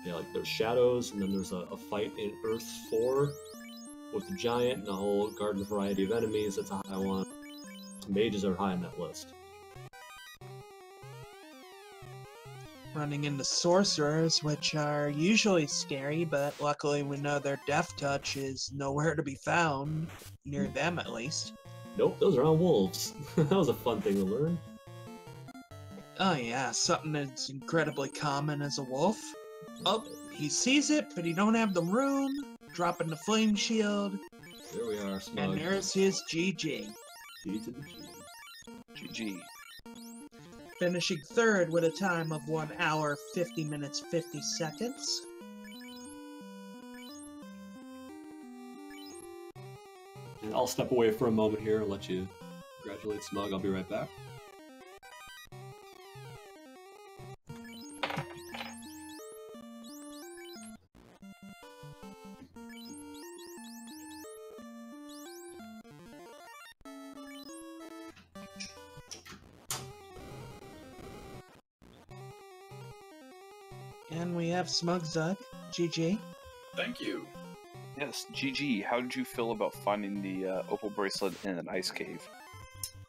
Yeah, like there's shadows, and then there's a fight in Earth 4 with the giant and a whole garden variety of enemies. That's how I want. Mages are high on that list. Running into sorcerers, which are usually scary, but luckily we know their death touch is nowhere to be found, near them at least. Nope, those are all wolves. That was a fun thing to learn. Oh yeah, something that's incredibly common as a wolf. Oh, he sees it, but he don't have the room. Dropping the flame shield. There we are, Smug. And there's his GG. G to the G. GG. Finishing third with a time of 1 hour, 50 minutes, 50 seconds. And I'll step away for a moment here and let you congratulate Smug. I'll be right back. And we have Smug Zug. GG. Thank you. Yes, GG. How did you feel about finding the opal bracelet in an ice cave?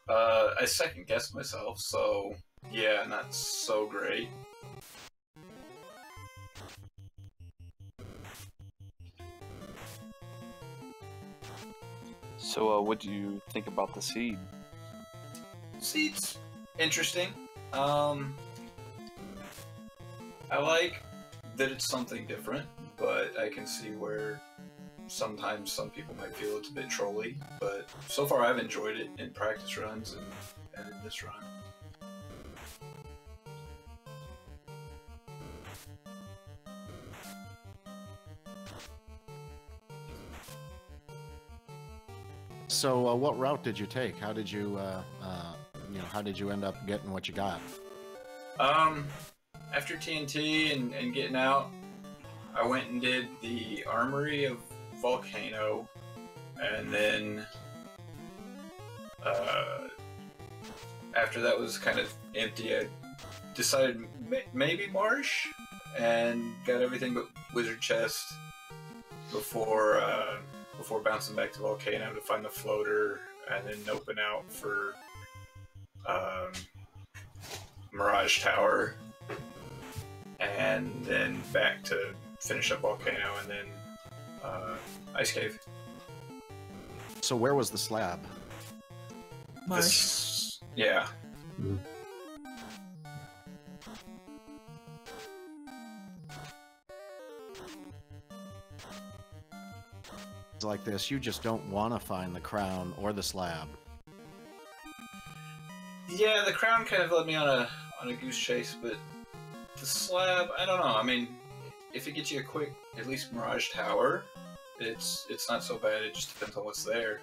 I second guessed myself, so yeah, not so great. So, what do you think about the seed? Seeds, interesting. I like that it's something different, but I can see where sometimes some people might feel it's a bit trolly. But so far, I've enjoyed it in practice runs and in this run. So, what route did you take? How did you, how did you end up getting what you got? After TNT and getting out, I went and did the Armory of Volcano, and then after that was kind of empty, I decided maybe Marsh, and got everything but Wizard Chest before bouncing back to Volcano to find the floater, and then open out for Mirage Tower, and then back to finish up Volcano, and then Ice Cave. So where was the slab? Marsh. Yeah. Like this, you just don't want to find the crown or the slab. Yeah, the crown kind of led me on a goose chase, but the slab, I don't know. I mean, if it gets you a quick, at least Mirage Tower, it's not so bad. It just depends on what's there.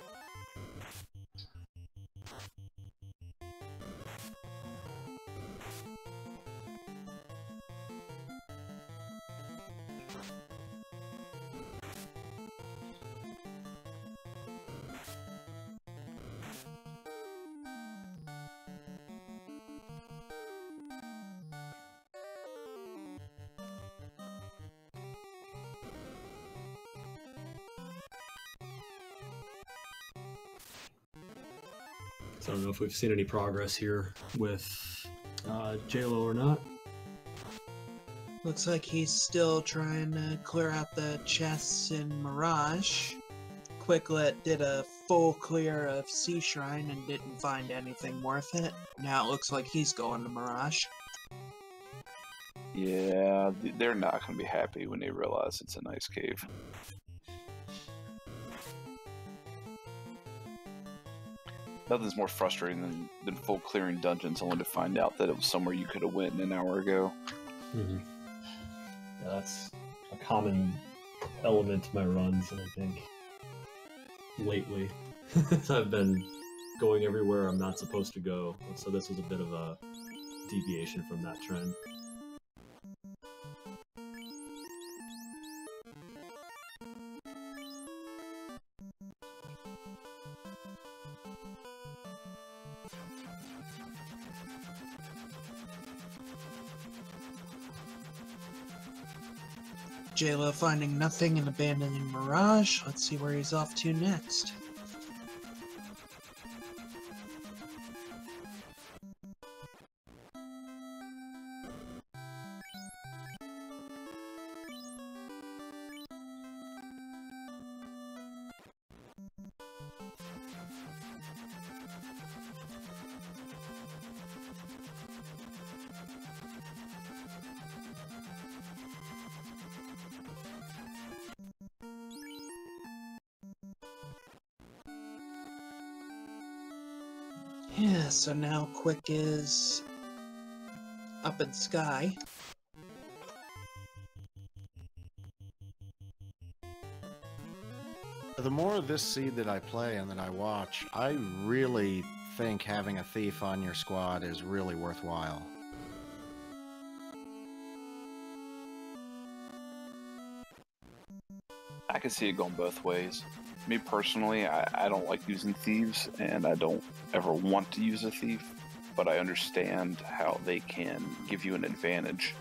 So I don't know if we've seen any progress here with JLo or not. Looks like he's still trying to clear out the chests in Mirage. Quicklet did a full clear of Sea Shrine and didn't find anything worth it. Now it looks like he's going to Mirage. Yeah, they're not going to be happy when they realize it's an ice cave. Nothing's more frustrating than full clearing dungeons only to find out that it was somewhere you could have went an hour ago. Mm-hmm. Yeah, that's a common element to my runs, and I think lately I've been going everywhere I'm not supposed to go, so this was a bit of a deviation from that trend. JLo finding nothing and abandoning Mirage. Let's see where he's off to next. Yeah, so now Quick is up in Sky. The more of this seed that I play and that I watch, I really think having a thief on your squad is really worthwhile. I can see it going both ways. Me personally, I don't like using thieves, and I don't ever want to use a thief, but I understand how they can give you an advantage.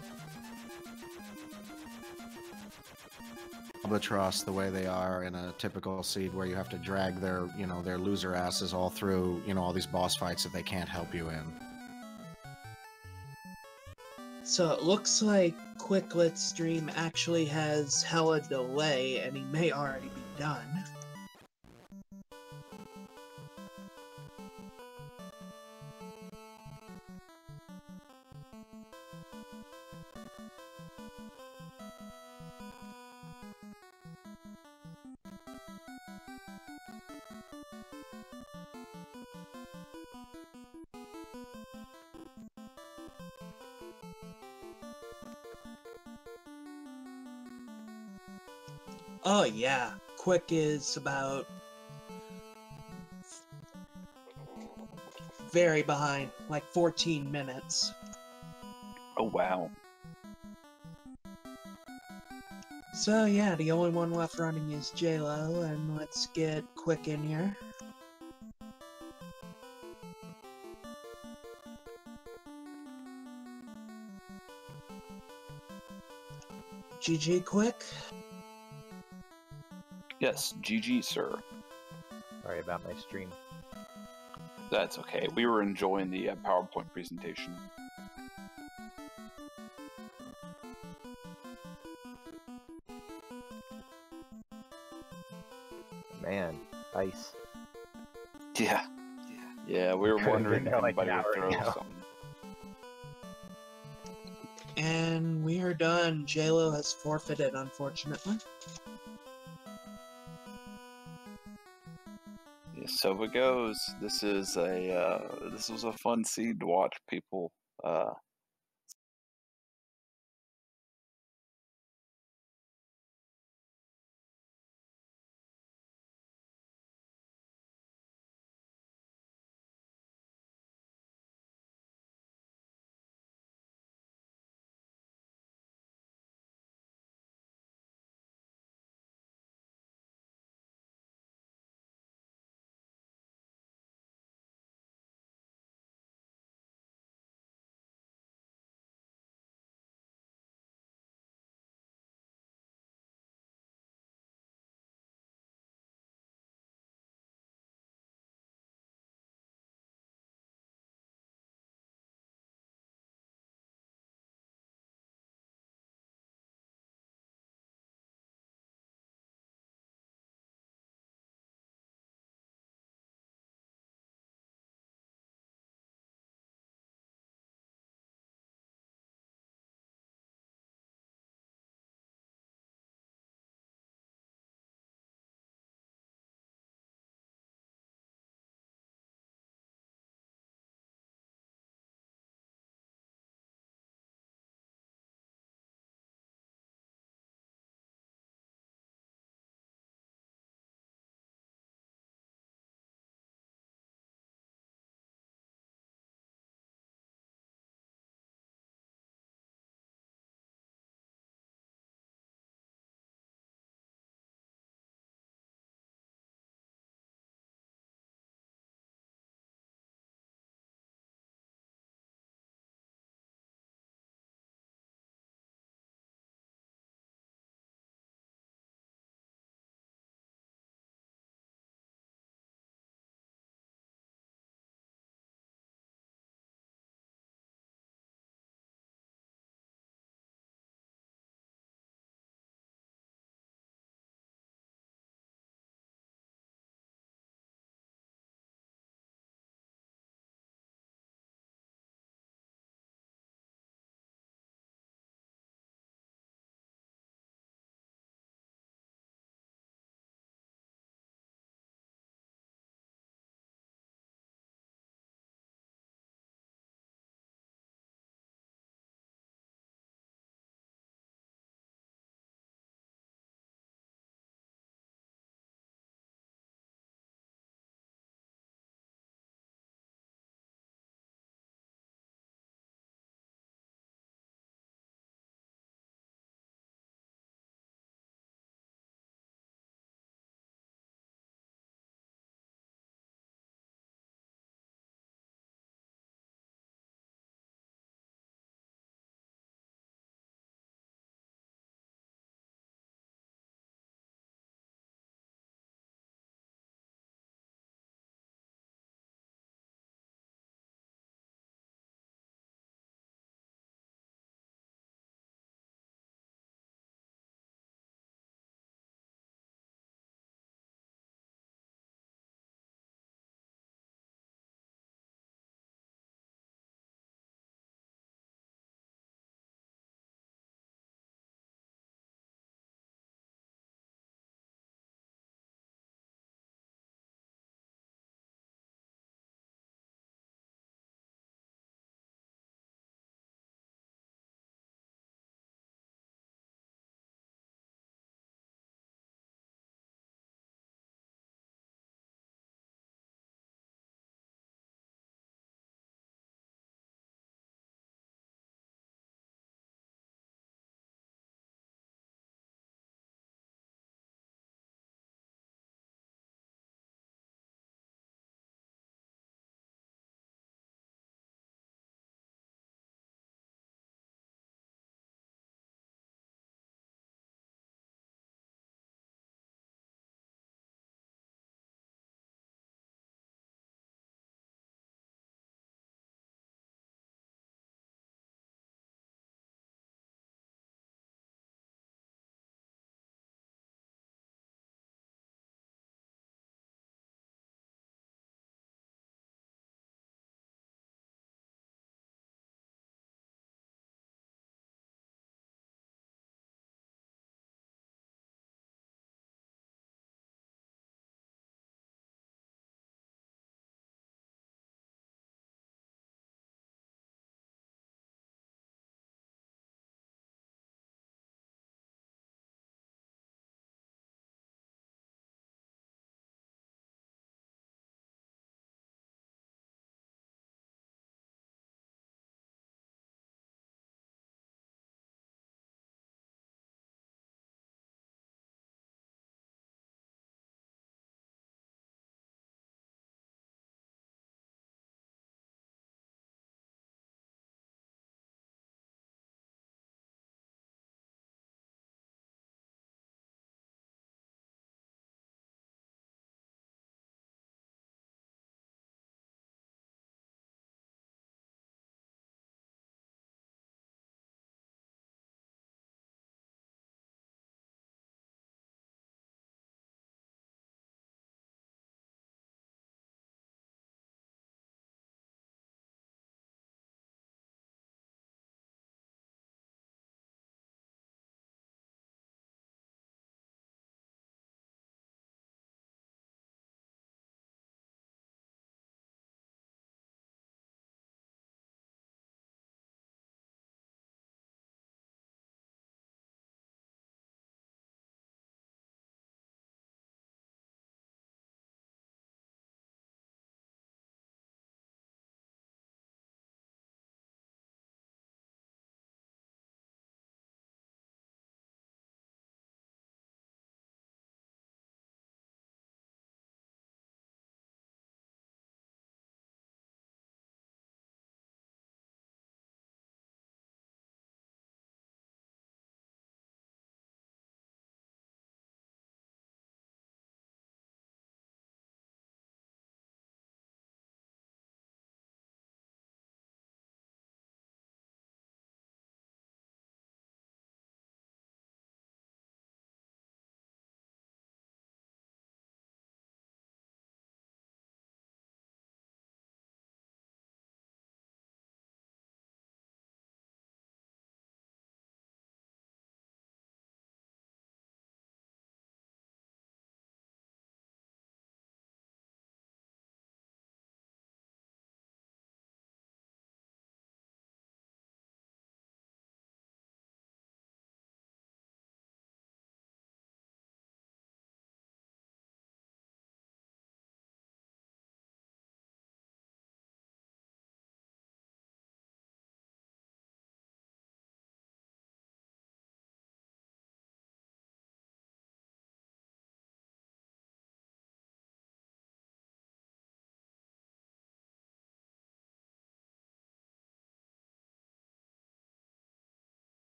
Albatross, the way they are in a typical seed where you have to drag their, their loser asses all through, all these boss fights that they can't help you in. So it looks like Quicklet's stream actually has hella delay, and he may already be done. Oh yeah, Quick is about very behind, like 14 minutes. Oh wow. So yeah, the only one left running is JLo, and let's get Quick in here. GG Quick. Yes, GG, sir. Sorry about my stream. That's okay. We were enjoying the PowerPoint presentation. Man, ice. Yeah. Yeah, we were wondering if Like anybody an would hour throw ago. something. And we are done. JLo has forfeited, unfortunately. Yeah, so it goes. This was a fun seed to watch people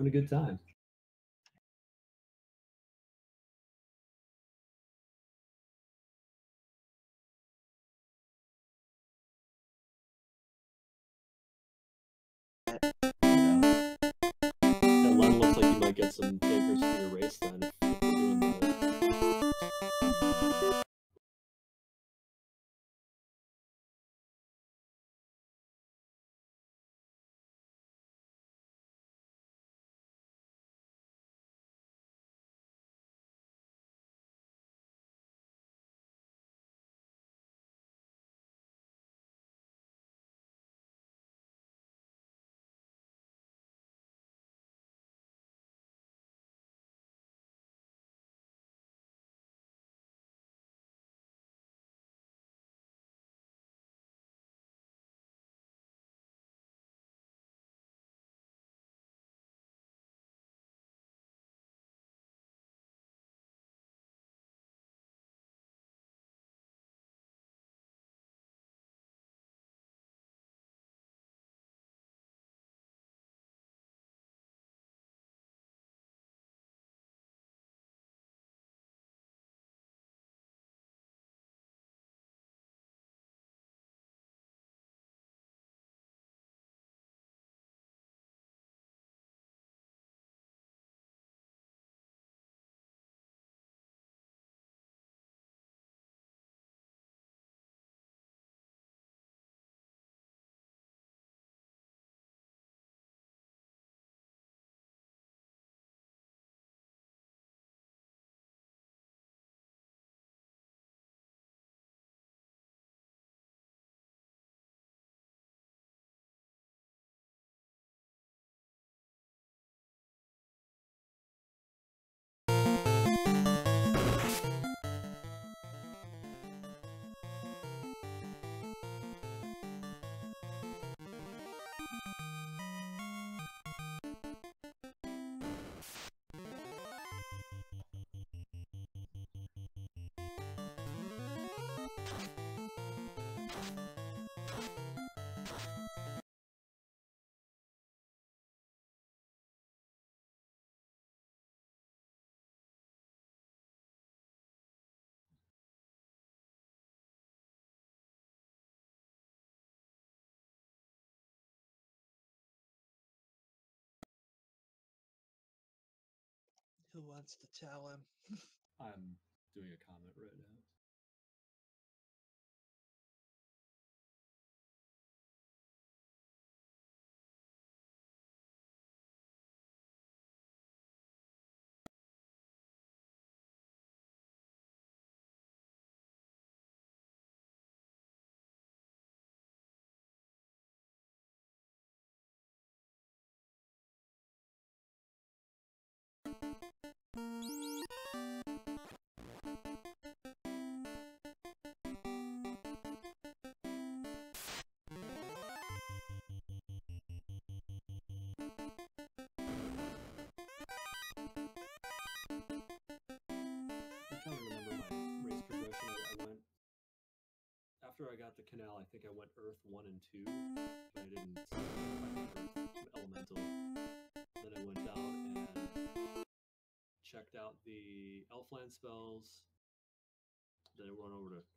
having a good time. That Len looks like he might get some takers for your race then if we're doing the... Who wants to tell him? I'm doing a comment right now. I'm trying to remember my race progression. I went after I got the canal. I think I went Earth 1 and 2, but I didn't Earth Elemental. Then I went down and checked out the Elfland spells. Then I went over to